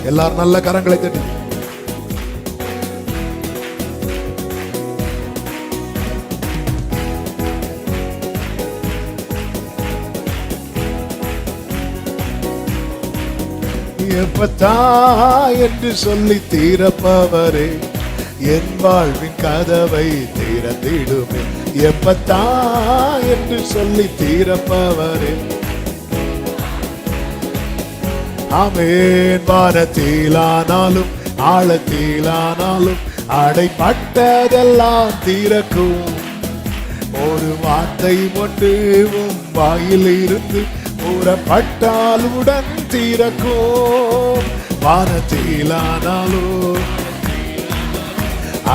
எல்லாரும் நல்ல கரங்களை தட்டி எப்பத்தா என்று சொல்லி தீரப்பவரே என் வாழ்வின் கதவை திறந்திடுமே. எப்பத்தா என்று சொல்லி தீரப்பவரே ஆமென். வானத்திலானாலும் ஆழத்திலானாலும் அடைப்பட்டதெல்லாம் திறக்கும். ஒரு வார்த்தை ஒன்று உம் வாயில் இருந்து கூறப்பட்டாலுடன் திறக்கும். வானத்திலானாலும்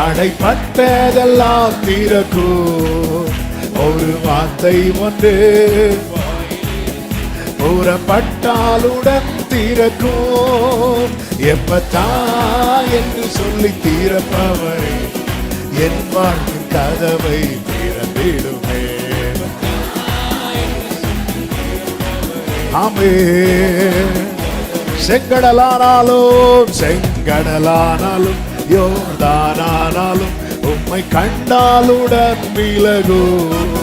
அடைப்பட்டதெல்லாம் திறக்கும். ஒரு வார்த்தை ஒன்று கூறப்பட்டாலுடன் திறக்கும். எப்பத்தா என்று சொல்லி தீரப்பவரே என் வாழ்வின் கதவை திறந்திடுமே. ஆமென். செங்கடலானாலும் செங்கடலானாலும் யோர்தானானாலும் உம்மை கண்டாலுடன் விலகும்.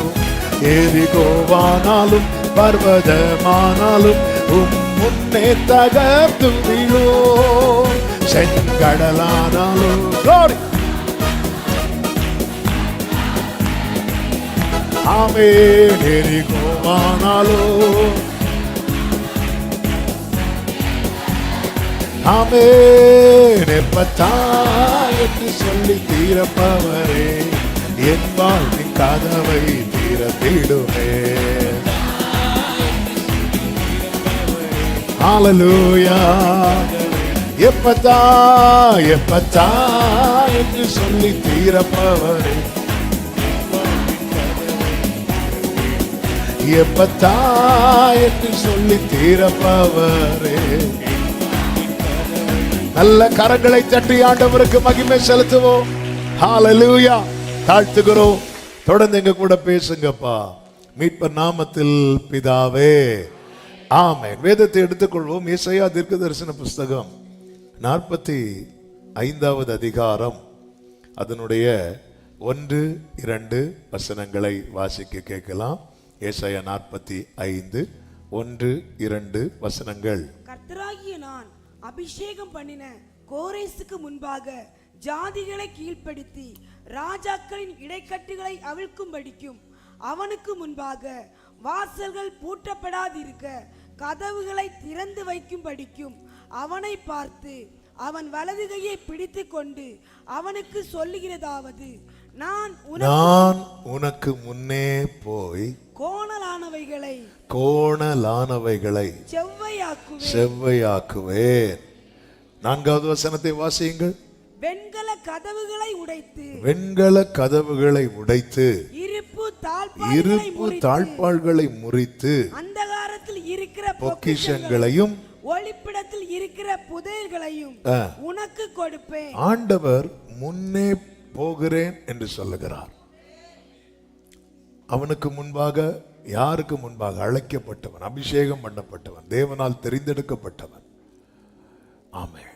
எரிகோவானாலும் பர்வதமானாலும் முன்னே தகர்த்து விழும். செங்கடலானாலும் ஆமென். எரிகோவானாலும் ஆமென். எப்பத்தா என்று சொல்லி தீரப்பவரே என் வாழ்வின் கதவை திறந்திடுமே. ஹல்லேலூயா. எப்பத்தா எப்பத்தா என்று சொல்லி தீரப்பவரே எப்பத்தா என்று சொல்லி தீரப்பவரே. நல்ல கரங்களை தட்டி ஆண்டவருக்கு மகிமை செலுத்துவோம். ஹல்லேலூயா. தாழ்த்துகிறோம். தொடர்ந்து எங்க கூட பேசுங்கப்பா. மீட்பர் நாமத்தில் பிதாவே ஆமென். வேதத்தை எடுத்துக்கொள்வோம். ஏசாயா தீர்க்கதரிசன புஸ்தகம் 45வது அதிகாரம் அதனுடைய 1-2 வசனங்களை வாசிக்க கேட்கலாம். ஏசாயா 45:1-2 வசனங்கள். கர்த்தராகிய நான் அபிஷேகம் பண்ணின கோரேசுக்கு முன்பாக ஜாதிகளை கீழ்ப்படுத்தி ராஜாக்களின் இடைக்கட்டுகளை அவிழ்க்கும்படிக்கும் அவனுக்கு முன்பாக வாசல்கள் பூட்டப்படாதிருக்க கதவுகளை திறந்து வைக்கும்படிக்கும் அவனை பார்த்து அவன் வலது கையை பிடித்து கொண்டு அவனுக்கு சொல்லுகிறதாவது, நான் உனக்கு முன்னே போய் கோணலானவைகளை செவ்வையாக்குவேன். 4வது வசனத்தை வாசியுங்கள். வெண்கல கதவுகளை உடைத்து இருப்பு தாழ்பாள்களை முறித்து அந்தகாரத்தில் இருக்கிற பொக்கிஷங்களையும் ஒளிப்பிடத்தில் இருக்கிற புதையல்களையும் உனக்கு கொடுப்பேன். ஆண்டவர் முன்னே போகிறேன் என்று சொல்லுகிறார். அவனுக்கு முன்பாக, யாருக்கு முன்பாக? அழைக்கப்பட்டவன், அபிஷேகம் பண்ணப்பட்டவன், தேவனால் தெரிந்தெடுக்கப்பட்டவன். ஆமென்.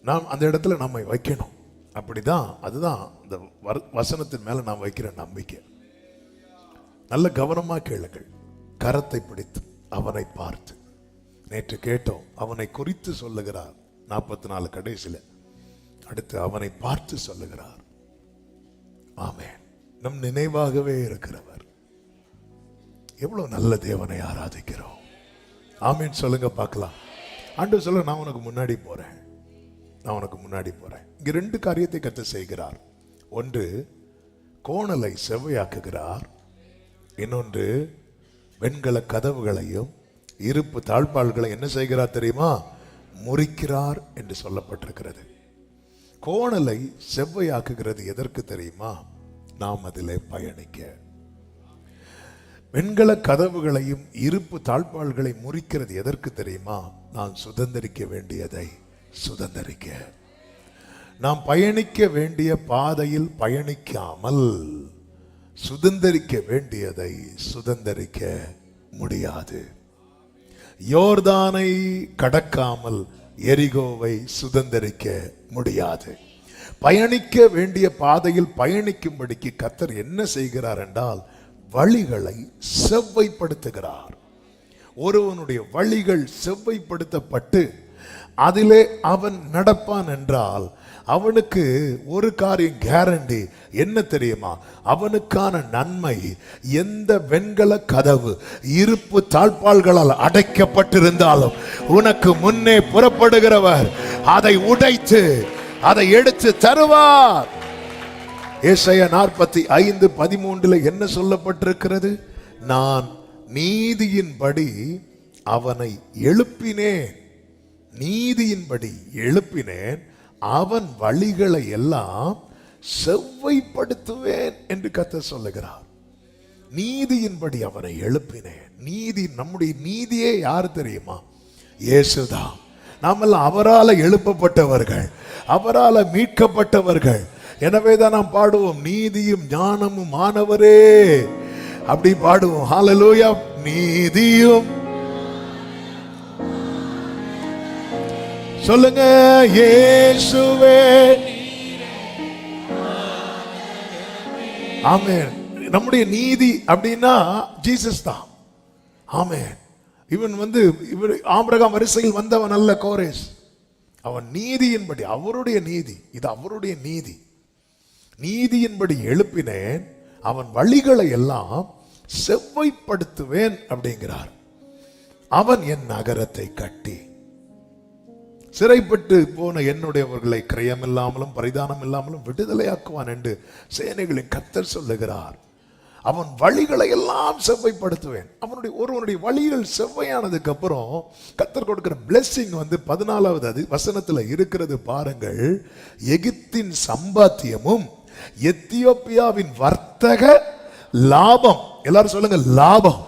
நாம் அந்த இடத்துல நம்மை வைக்கணும். அப்படிதான், அதுதான் இந்த வசனத்தின் மேல நாம் வைக்கிற நம்பிக்கை. நல்ல கவனமா கேளுங்கள். கரத்தை பிடித்து அவனை பார்த்து, நேற்று கேட்டோம், அவனை குறித்து சொல்லுகிறார் 44 கடைசியில். அடுத்து அவனை பார்த்து சொல்லுகிறார். ஆமென். நம் நினைவாகவே இருக்கிறவர். எவ்வளவு நல்ல தேவனை ஆராதிக்கிறோம். ஆமென் சொல்லுங்க பார்க்கலாம். ஆண்டவர் சொல்ல, நான் உனக்கு முன்னாடி போறேன், நான் உனக்கு முன்னாடி போறேன். இங்க 2 காரியத்தை கர்த்தர் செய்கிறார். ஒன்று, கோணலை செவ்வையாக்குகிறார். இன்னொன்று, வெண்கல கதவுகளையும் இருப்பு தாழ்பாள்களை என்ன செய்கிறார் தெரியுமா? முறிக்கிறார் என்று சொல்லப்பட்டிருக்கிறது. கோணலை செவ்வையாக்குகிறது எதற்கு தெரியுமா? நாம் அதிலே பயணிக்க. வெண்கல கதவுகளையும் இருப்பு தாழ்பாள்களை முறிக்கிறது எதற்கு தெரியுமா? நான் சுதந்திரிக்க வேண்டியதை சுதந்திரிக்க. நாம் பயணிக்க வேண்டிய பாதையில் பயணிக்காமல் சுதந்திரிக்க வேண்டியதை சுதந்திரிக்க முடியாது. யோர்தானை கடக்காமல் எரிகோவை சுதந்தரிக்க முடியாது. பயணிக்க வேண்டிய பாதையில் பயணிக்கும்படிக்கு கர்த்தர் என்ன செய்கிறார் என்றால் வழிகளை செவ்வைப்படுத்துகிறார். ஒருவனுடைய வழிகள் செவ்வைப்படுத்தப்பட்டு அதிலே அவன் நடப்பான் என்றால் அவனுக்கு ஒரு காரியம் கேரண்டி என்ன தெரியுமா? அவனுக்கான நன்மை எந்த வெண்கல கதவு இருப்பு தாழ்பாள்களால் அடைக்கப்பட்டிருந்தாலும் உனக்கு முன்னே புறப்படுகிறவர் அதை உடைத்து அதை எடுத்து தருவார். ஏசாயா 45:13 என்ன சொல்லப்பட்டிருக்கிறது? நான் நீதியின்படி அவனை எழுப்பினேன், நீதியின்படி எழுப்பினேன், அவன் வழிகளை எல்லாம் செவ்வைப்படுத்துவேன் என்று கர்த்தர் சொல்லுகிறார். நீதியின்படி அவனை எழுப்பினேன். நீதி, நம்முடைய நீதியே யார் தெரியுமா? இயேசுதான். நாமெல்லாம் அவரால் எழுப்பப்பட்டவர்கள், அவரால் மீட்கப்பட்டவர்கள். எனவேதான் நாம் பாடுவோம், நீதியும் ஞானமும் ஆனவரே, அப்படி பாடுவோம். ஹல்லேலூயா. நீதியும், சொல்லுங்க, இயேசுவே. ஆமென். நம்முடைய நீதி அப்படின்னா ஜீசஸ் தான். ஆமென். இவன் இவர் ஆபிரகாம் வரிசையில் வந்தவன் அல்ல கோரேஸ். அவன் நீதியின்படி, அவருடைய நீதி, இது அவருடைய நீதி. நீதியின்படி எழுப்பினேன், அவன் வழிகளை எல்லாம் செவ்வைப்படுத்துவேன் அப்படிங்கிறார். அவன் என் நகரத்தை கட்டி சிறைப்பட்டு போன என்னுடையவர்களை கிரயம் இல்லாமலும் பரிதானம் இல்லாமலும் விடுதலையாக்குவான் என்று சேனைகளின் கர்த்தர் சொல்லுகிறார். அவன் வழிகளை எல்லாம் செவ்வைப்படுத்துவேன். ஒருவனுடைய வழிகள் செவ்வையானதுக்கு அப்புறம் கர்த்தர் கொடுக்கிற பிளெஸிங் 14வது வசனத்துல இருக்கிறது பாருங்கள். எகிப்தின் சம்பாத்தியமும் எத்தியோப்பியாவின் வர்த்தக லாபம். எல்லாரும் சொல்லுங்க, லாபம்.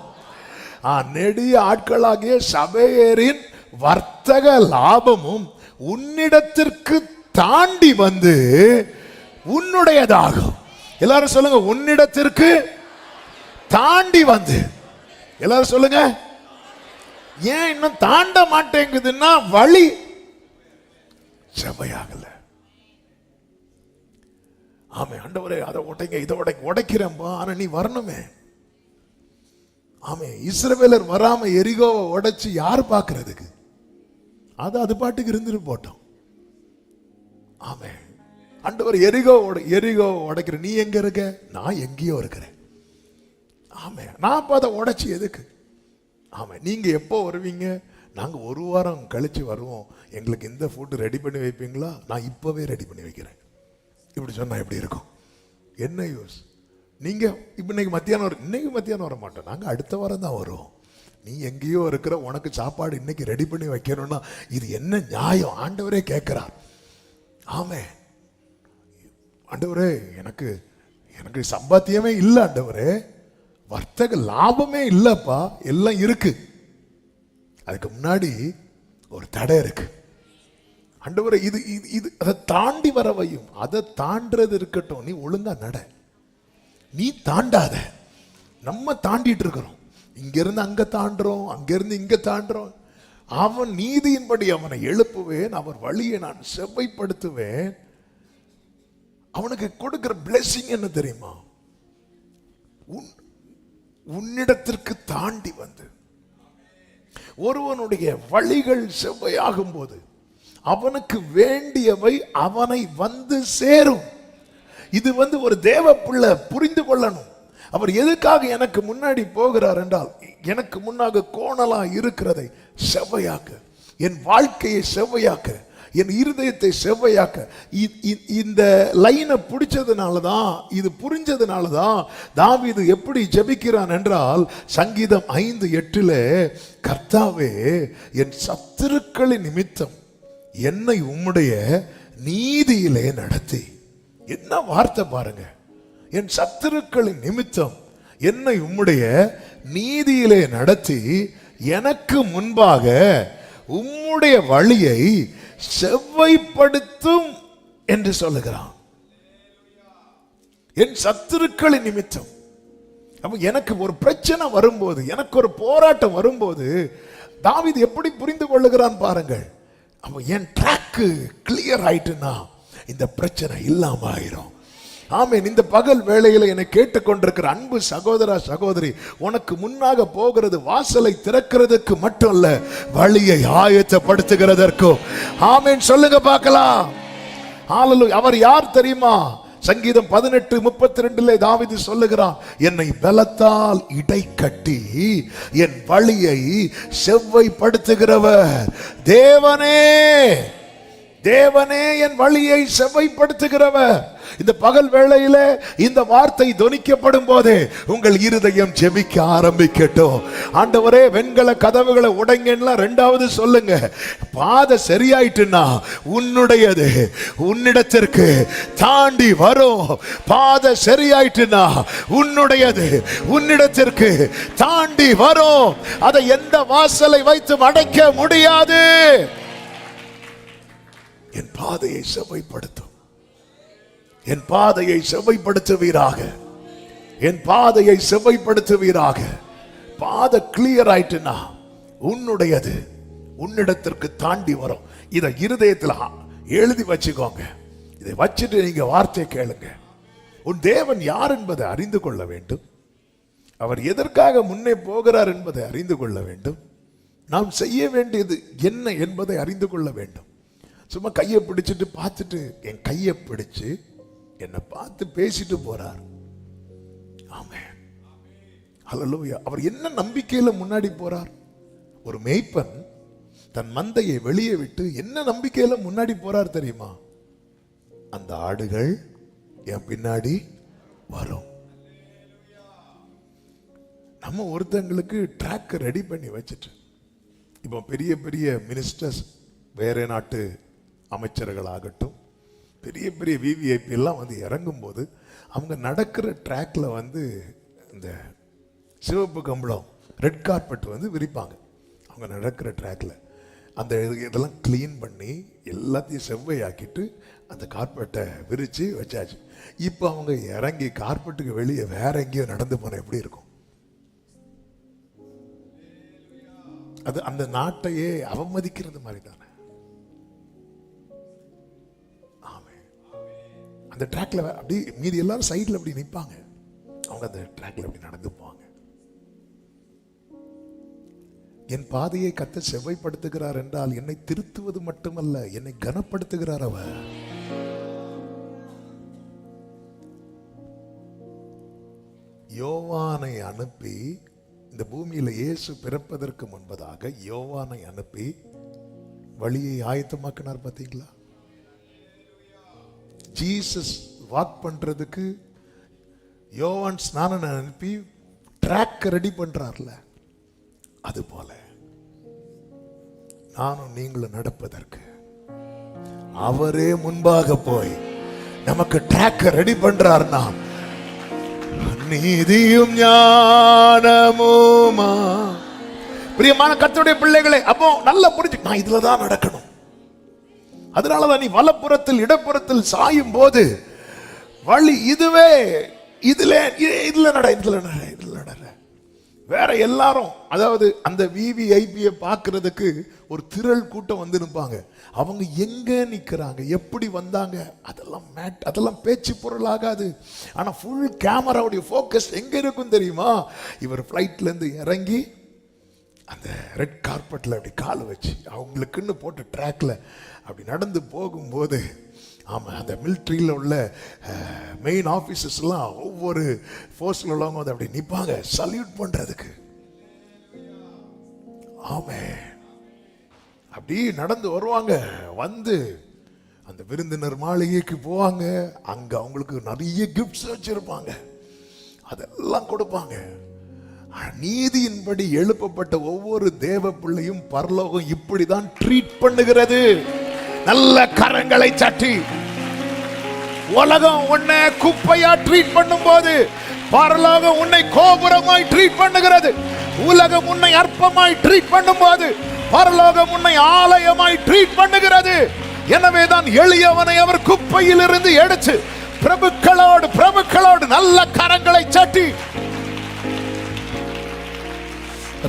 நெடிய ஆட்களாகிய சபையரின் வர்த்தக லாபமும் உன்னிடத்திற்கு தாண்டி வந்து உன்னுடையதாகும். எல்லாரும் சொல்லுங்க, உன்னிடத்திற்கு தாண்டி வந்து. எல்லாரும் சொல்லுங்க, ஏன் இன்னும் தாண்ட மாட்டேங்குதுன்னா வழி செவ்வையாகல. ஆமே, ஆண்டவரே அதை உடைங்க, இதை உடைக்கிறேன்பா, ஆனா நீ வரணுமே. ஆமே, இஸ்ரவேலர் வராம எரிகோவை உடைச்சு யார் பார்க்கிறதுக்கு? அது பாட்டுக்கு இருந்துட்டு போட்டோம். ஆமே, ஆண்டவர் எரிகோ உடைக்கிற, நீ எங்க இருக்க? நான் எங்கேயோ இருக்கிறேன். ஆமே, நான் அதை உடைச்சு எதுக்கு? ஆமே, நீங்க எப்போ வருவீங்க? நாங்க ஒரு வாரம் கழிச்சு வருவோம், எங்களுக்கு இந்த ஃபுட் ரெடி பண்ணி வைப்பீங்களா? நான் இப்பவே ரெடி பண்ணி வைக்கிறேன். இப்படி சொன்னா எப்படி இருக்கும்? என்ன யூஸ்? நீங்க இன்னைக்கு மத்தியானம் வர மாட்டோம், நாங்க அடுத்த வாரம் தான் வருவோம். நீ எங்கேயோ இருக்கிற, உனக்கு சாப்பாடு இன்னைக்கு ரெடி பண்ணி வைக்கணும்னா இது என்ன நியாயம்? ஆண்டவரே கேட்கிறார். ஆமே, ஆண்டவரே எனக்கு சம்பாத்தியமே இல்லை, ஆண்டவரே வர்த்தக லாபமே இல்லப்பா, எல்லாம் இருக்கு. அதுக்கு முன்னாடி ஒரு தடை இருக்கு. ஆண்டவரே இது அதை தாண்டி வர வையும். அதை தாண்டது இருக்கட்டும், நீ ஒழுங்கா நட, நீ தாண்டாத. நம்ம தாண்டிட்டு இருக்கிறோம், இங்கிருந்து அங்க தாண்டுறோம், அங்கிருந்து இங்க தாண்டுறோம். அவன் நீதியின்படி அவனை எழுப்புவேன், அவன் வழியை நான் செவ்வைப்படுத்துவேன். அவனுக்கு கொடுக்கிற பிளெஸிங் என்ன தெரியுமா? உன்னிடத்திற்கு தாண்டி வந்து. ஒருவனுடைய வழிகள் செவ்வையாகும் போது அவனுக்கு வேண்டியவை அவனை வந்து சேரும். இது ஒரு தேவ பிள்ளை புரிந்து கொள்ளணும். அவர் எதுக்காக எனக்கு முன்னாடி போகிறார் என்றால், எனக்கு முன்னாக கோணலா இருக்கிறதை செவ்வையாக்க, என் வாழ்க்கையை செவ்வையாக்க, என் இருதயத்தை செவ்வையாக்க. இந்த லைனை பிடிச்சதுனாலதான், இது புரிஞ்சதுனாலதான் தாவீது எப்படி ஜெபிக்கிறான் என்றால், சங்கீதம் 5:8 கர்த்தாவே என் சத்துருக்களின் நிமித்தம் என்னை உம்முடைய நீதியிலே நடத்தி. என்ன வார்த்தை பாருங்க! என் சத்துருக்களின் நிமித்தம் என்னை உம்முடைய நீதியிலே நடத்தி எனக்கு முன்பாக உம்முடைய வழியை செவ்வைப்படுத்தும் என்று சொல்லுகிறான். என் சத்துருக்களின் நிமித்தம். அப்ப எனக்கு ஒரு பிரச்சனை வரும்போது, எனக்கு ஒரு போராட்டம் வரும்போது தாவீது எப்படி புரிந்து கொள்ளுகிறான் பாருங்கள். அப்ப என் ட்ராக்கு கிளியர் ஆயிட்டுன்னா இந்த பிரச்சனை இல்லாம ஆயிரும். ஆமென். இந்த பகல் வேளையில என்னை கேட்டுக்கொண்டிருக்கிற அன்பு சகோதரா சகோதரி, உனக்கு முன்னாக போகிறது வாசலை திறக்கிறதுக்கு மட்டும் இல்ல, வழியை ஆயத்தப்படுத்துகிறதற்கும். ஆமென் சொல்லுங்க பார்க்கலாம். ஹalleluya. அவர் யார் தெரியுமா? சங்கீதம் 18:32 தாவீது சொல்லுகிறான், என்னை பலத்தால் இடை கட்டி என் வழியை செவ்வைப்படுத்துகிறவர் தேவனே. தேவனே என் வழியை செவ்வைப்படுத்துகிறவர். இந்த பகல் வேளையில இந்த வார்த்தை தொனிக்கப்படும் போதே உங்கள் இருதயம் ஜெபிக்க ஆரம்பிக்கட்டும். ஆண்டவரே, வெண்கல கதவுகளை உடைங்கன்னா ரெண்டாவது சொல்லுங்க, பாதை சரியாயிட்டுன்னா உன்னுடையது உன்னிடத்திற்கு தாண்டி வரும். பாதை சரியாயிட்டுன்னா உன்னுடையது உன்னிடத்திற்கு தாண்டி வரும். அதை எந்த வாசலை வைத்து அடைக்க முடியாது. என் பாதையை செவ்வைப்படுத்தும். என் பாதையை செவ்வைப்படுத்துவீராக. என் பாதையை செவ்வைப்படுத்துவீராக. பாதை கிளியர் ஆயிட்டுனா உன்னுடையது உன்னிடத்திற்கு தாண்டி வரும். இதை இருதயத்தில் எழுதி வச்சுக்கோங்க. இதை வச்சுட்டு நீங்க வார்த்தை கேளுங்க. உன் தேவன் யார் என்பதை அறிந்து கொள்ள வேண்டும். அவர் எதற்காக முன்னே போகிறார் என்பதை அறிந்து கொள்ள வேண்டும். நாம் செய்ய வேண்டியது என்ன என்பதை அறிந்து கொள்ள வேண்டும். சும்மா கையை பிடிச்சிட்டு பார்த்துட்டு, என் கையை பிடிச்சு என்னை பார்த்து பேசிட்டு போறார். ஆமென். ஹல்லேலூயா. அவர் என்ன நம்பிக்கையில முன்னாடி போறார்? ஒரு மேய்ப்பன் தன் மந்தையை வெளியே விட்டு என்ன நம்பிக்கையில முன்னாடி போறார் தெரியுமா? அந்த ஆடுகள் என் பின்னாடி வரும். நம்ம ஒருத்தங்களுக்கு ட்ராக் ரெடி பண்ணி வச்சுட்டு, இப்போ பெரிய பெரிய மினிஸ்டர்ஸ், வேற நாட்டு அமைச்சர்கள் ஆகட்டும், பெரிய பெரிய விவிஐபி எல்லாம் வந்து இறங்கும் போது அவங்க நடக்கிற ட்ராக்ல வந்து இந்த சிவப்பு கம்பளம், ரெட் கார்பெட் வந்து விரிப்பாங்க. அவங்க நடக்கிற ட்ராக்ல அந்த இதெல்லாம் கிளீன் பண்ணி எல்லாத்தையும் செவ்வையாக்கிட்டு அந்த கார்பெட்டை விரிச்சு வச்சாச்சு. இப்போ அவங்க இறங்கி கார்பெட்டுக்கு வெளியே வேற எங்கேயோ நடந்து போன எப்படி இருக்கும்? அது அந்த நாட்டையே அவமதிக்கிறது மாதிரி தானே. அந்த ட்ராக்ல அப்படி மீதி எல்லாரும் சைட்ல அப்படி நிற்பாங்க, அவங்க அந்த ட்ராக்ல அப்படி நடந்து போவாங்க. என் பாதையை கர்த்தர் செவ்வைப்படுத்துகிறார் என்றால் என்னை திருத்துவது மட்டுமல்ல, என்னை கனப்படுத்துகிறார் அவர். யோவானை அனுப்பி, இந்த பூமியில இயேசு பிறப்பதற்கு முன்பதாக யோவானை அனுப்பி வழியை ஆயத்தமாக்கினார். பார்த்தீங்களா? ஜீசஸ் வாக் பண்றதுக்கு யோவான் ஸ்நானனை அனுப்பி ட்ராக் ரெடி பண்றார்ல, அது போல நானும் நீங்களும் நடப்பதற்கு அவரே முன்பாக போய் நமக்கு ட்ராக் ரெடி பண்றார்னா, நீதியும் ஞானமுமா. பிரியமான கர்த்தருடைய பிள்ளைகளே, அப்போ நல்லா புரிஞ்சு, நான் இதுலதான் நடக்கணும். அதனாலதான் நீ வலப்புறத்தில் இடப்புறத்தில் சாயும் போது வழி இதுவே, இதுல நட. வேற எல்லாரும், அதாவது அந்த விவிஐபியை பார்க்கறதுக்கு ஒரு திரள் கூட்டம் வந்து நிற்பாங்க. அவங்க எங்க நிக்கிறாங்க, எப்படி வந்தாங்க, அதெல்லாம் பேச்சு பொருள் ஆகாது. ஆனா ஃபுல் கேமராவுடைய ஃபோக்கஸ் எங்க இருக்கும் தெரியுமா? இவர் ஃப்ளைட்ல இருந்து இறங்கி அந்த ரெட் கார்பெட்ல அப்படி கால் வச்சு அவங்களுக்குன்னு போட்ட ட்ராக்ல அப்படி நடந்து போகும்போது, ஆமாம், அந்த மிலிட்ரியில் உள்ள மெயின் ஆஃபீஸர்ஸ்லாம் ஒவ்வொரு ஃபோர்ஸில் உள்ளவங்க வந்து அப்படி நிற்பாங்க சல்யூட் பண்ணுறதுக்கு. ஆமே, அப்படி நடந்து வருவாங்க. வந்து அந்த விருந்தினர் மாளிகைக்கு போவாங்க. அங்கே அவங்களுக்கு நிறைய கிஃப்ட்ஸ் வச்சுருப்பாங்க, அதெல்லாம் கொடுப்பாங்க. நீதியின்படி எழுப்பப்பட்ட ஒவ்வொரு தேவ பிள்ளையும் பரலோகம் இப்படிதான் ட்ரீட் பண்ணுகிறது. நல்ல கரங்களை தட்டி. உலகம் உன்னை குப்பையா ட்ரீட் பண்ணும் போது பரலோகம் உன்னை கோபுரமாய் ட்ரீட் பண்ணுகிறது. உலகம் உன்னை அற்பமாய் ட்ரீட் பண்ணும் போது பரலோகம் உன்னை ஆலயமாய் ட்ரீட் பண்ணுகிறது. எனவேதான் எளியவனை அவர் குப்பையில் இருந்து எடுத்து பிரபுக்களோடு நல்ல கரங்களை தட்டி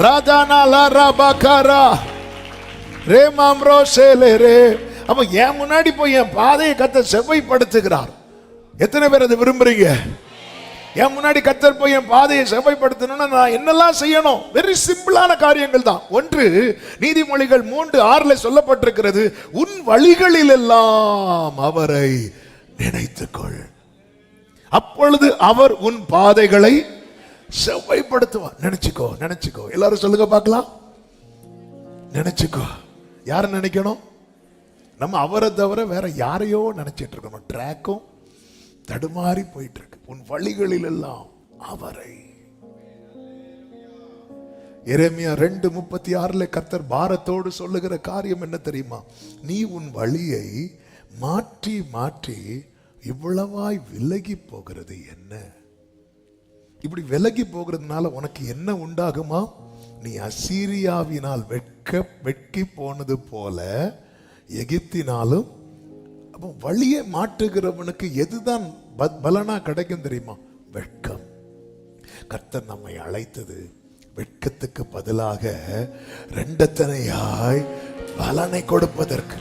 ராஜானா லரபகரா ரே மாம்ரோ சேலே ரே. அப்ப என் முன்னாடி போய் என் பாதையை கர்த்தர் செவ்வைப்படுத்துகிறார். எத்தனை பேர் அதை விரும்புறீங்க? என் முன்னாடி கர்த்தர் போய் என் பாதையை செவ்வைப்படுத்தணும்னா நான் என்னெல்லாம் செய்யணும்? வெரி சிம்பிளான காரியங்கள் தான். ஒன்று, நீதிமொழிகள் 3:6 சொல்லப்பட்டிருக்கிறது, உன் வழிகளில் எல்லாம் அவரை நினைத்துக்கொள், அப்பொழுது அவர் உன் பாதைகளை செவ்வைப்படுத்துவார். நினைச்சுக்கோ, நினைச்சுக்கோ. எல்லாரும் சொல்லுங்க பார்க்கலாம். நினைச்சுக்கோ. யார நினைக்கணும்? நம்ம அவரை தவிர வேற யாரையோ நினைச்சிட்டு இருக்கணும். ட்ராக்கும் தடுமாறி போயிட்டு இருக்கு. உன் வழிகளில் எல்லாம் அவரை. எரேமியா 2:36 கர்த்தர் பாரத்தோடு சொல்லுகிற காரியம் என்ன தெரியுமா? நீ உன் வழியை மாற்றி மாற்றி இவ்வளவாய் விலகி போகிறது என்ன? இப்படி விலகி போகிறதுனால உனக்கு என்ன உண்டாகுமா? நீ அசீரியாவினால் வெட்கி போனது போல எகிப்தினாலும். அப்போ வழியை மாற்றுகிறவனுக்கு எதுதான் பலனா கிடைக்கும் தெரியுமா? வெட்கம். கர்த்தர் நம்மை அழைத்தது வெட்கத்துக்கு பதிலாக ரெண்டத்தனையாய் பலனை கொடுப்பதற்கு.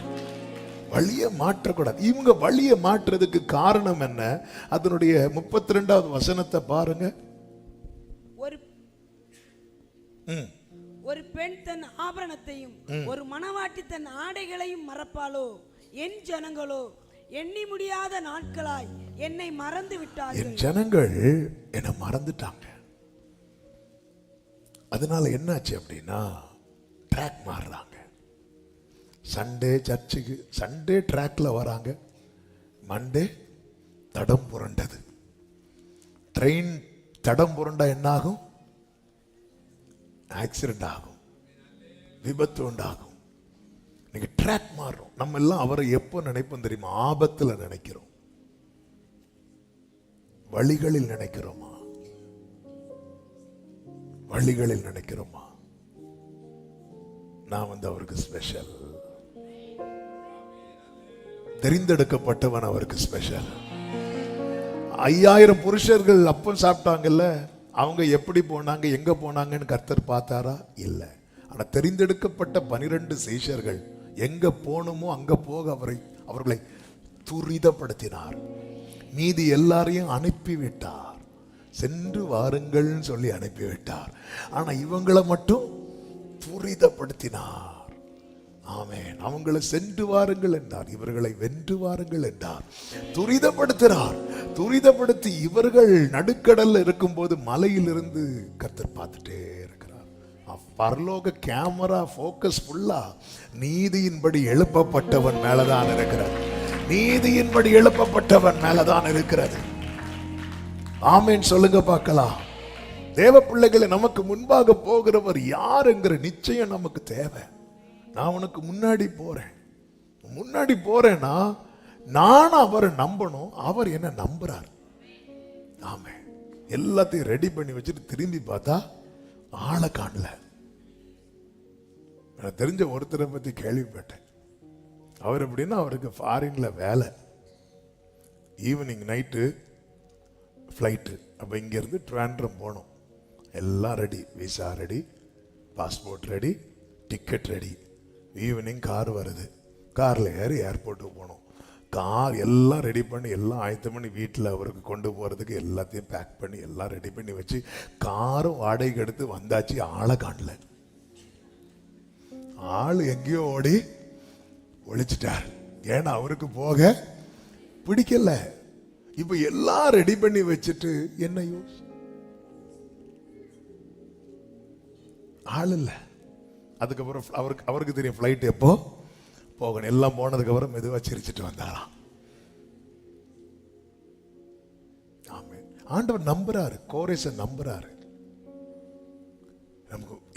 வழியை மாற்றக்கூடாது. இவங்க வழியை மாற்றுறதுக்கு காரணம் என்ன? அதனுடைய 32வது வசனத்தை பாருங்க. ஒரு பெண் தன் ஆபரணத்தையும் ஒரு மணவாட்டி தன் ஆடைகளையும் மறப்பாளோ? என் ஜனங்களோ எண்ணி முடியாத நாட்களாய் என்னை மறந்து விட்டார்கள். என் ஜனங்கள் என்னை மறந்துட்டாங்க. அதனால என்னாச்சு அப்படின்னா, ட்ராக் மாறுறாங்க. சண்டே சர்ச்சுக்கு, சண்டே ட்ராக்ல வராங்க, மண்டே தடம் புரண்டது. ட்ரெயின் தடம் புரண்டா என்ன ஆகும்? ஆக்சிடென்ட் ஆகும், விபத்து உண்டாகும். நீங்க ட்ராக் மாறும். நம்ம எல்லாம் அவரை எப்போ நினைப்போம் தெரியுமா? ஆபத்துல நினைக்கிறோம். வழிகளில் நினைக்கிறோமா? வழிகளில் நினைக்கிறோமா? நான் அவருக்கு ஸ்பெஷல். தெரிந்தெடுக்கப்பட்டவன் அவருக்கு ஸ்பெஷல். 5000 புருஷர்கள் அப்பம் சாப்பிட்டாங்கல்ல, அவங்க எப்படி போனாங்க, எங்க போனாங்கன்னு கர்த்தர் பார்த்தாரா? இல்ல. ஆனா தெரிந்தெடுக்கப்பட்ட 12 சீஷர்கள் எங்க போகணுமோ அங்க போக அவர்களை துரிதப்படுத்தினார். மீதி எல்லாரையும் அனுப்பிவிட்டார். சென்று வாருங்கள் சொல்லி அனுப்பிவிட்டார். ஆனா இவங்களை மட்டும் துரிதப்படுத்தினார். ஆமென். அவங்களை சென்று வாருங்கள் என்றார், இவர்களை வென்று வாருங்கள் என்றார். துரிதப்படுத்தினார். துரிதப்படுத்தி இவர்கள் நடுக்கடல்ல இருக்கும்போது மலையிலிருந்து கர்த்தர் பார்த்துட்டே இருக்கிறார். பரலோக கேமரா போக்கஸ் ஃபுல்லா நீதியின்படி எழுப்பப்பட்டவன் மேலதான் இருக்கிறார். நீதியின்படி எழுப்பப்பட்டவன் மேலதான் இருக்கிறது. ஆமென் சொல்லுங்க பார்க்கலாம். தேவ பிள்ளைகளை, நமக்கு முன்பாக போகிறவர் யாருங்கிற நிச்சயம் நமக்கு தேவை. நான் உனக்கு முன்னாடி போறேன்னா நான் அவரை நம்பணும். அவர் என்ன நம்புறார். ஆமென். எல்லாத்தையும் ரெடி பண்ணி வச்சுட்டு திரும்பி பார்த்தா ஆளை காணல. நான் தெரிஞ்ச ஒருத்தரை பத்தி கேள்விப்பட்டேன். அவர் எப்படின்னா, அவருக்கு ஃபாரின்ல வேலை, ஈவினிங் நைட்டு ஃப்ளைட்டு. அப்போ இங்கேருந்து ட்ராண்ட்ரம் போகணும். எல்லாம் ready, visa ready, passport ready, ticket ready. Evening car வருது, காரில் ஏறி ஏர்போர்ட்டுக்கு போகணும். கார் எல்லாம் ரெடி பண்ணி எல்லாம் ஆயத்தம் பண்ணி வீட்டில் அவருக்கு கொண்டு போகிறதுக்கு எல்லாத்தையும் பேக் பண்ணி எல்லாம் ரெடி பண்ணி வச்சு காரும் வாடகைக்கு எடுத்து வந்தாச்சு. ஆளை காணல. ஆள் எங்கேயோ ஓடி ஒழிச்சிட்டார். ஏன்னா அவருக்கு போக பிடிக்கல. இப்ப எல்லாம் ரெடி பண்ணி வச்சுட்டு என்ன யூஸ்? ஆள் இல்ல. அதுக்கப்புறம் அவருக்கு தெரியும் ஃப்ளைட் எப்போ போகணும். எல்லாம் போனதுக்கு அப்புறம் மெதுவா சிரிச்சிட்டு வந்தாராம். ஆமென். ஆண்டவர் நம்புறாரு, கோரேச நம்புறாரு.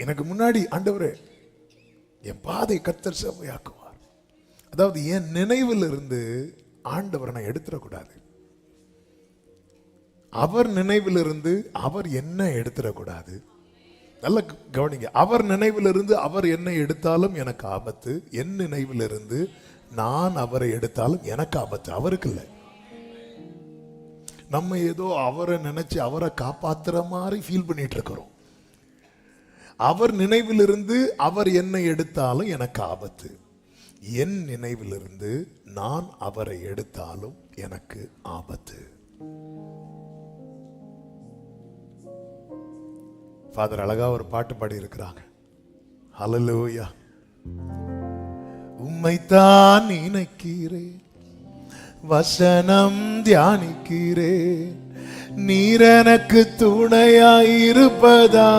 எனக்கு முன்னாடி ஆண்டவரே என் பாதை கர்த்தர் செவ்வையாக்குவார். அதாவது என் நினைவில் இருந்து ஆண்டவரை நான் எடுத்துடக்கூடாது. அவர் நினைவிலிருந்து அவர் என்ன எடுத்துடக்கூடாது. நல்ல கவனிங்க. அவர் நினைவிலிருந்து அவர் என்ன எடுத்தாலும் எனக்கு ஆபத்து. என் நினைவிலிருந்து நான் அவரை எடுத்தாலும் எனக்கு ஆபத்து. அவருக்கு இல்லை. நம்ம ஏதோ அவரை நினைச்சு அவரை காப்பாத்துற மாதிரி ஃபீல் பண்ணிட்டு இருக்கிறோம். அவர் நினைவிலிருந்து அவர் என்னை எடுத்தாலும் எனக்கு ஆபத்து, என் நினைவிலிருந்து நான் அவரை எடுத்தாலும் எனக்கு ஆபத்து. ஃபாதர் அழகா ஒரு பாட்டு பாடி இருக்கிறாங்க. ஹல்லேலூயா. உம்மைத்தான் நினைக்கிறேன், வசனம் தியானிக்கிறேன், நீர் எனக்கு துணையாயிருப்பதா,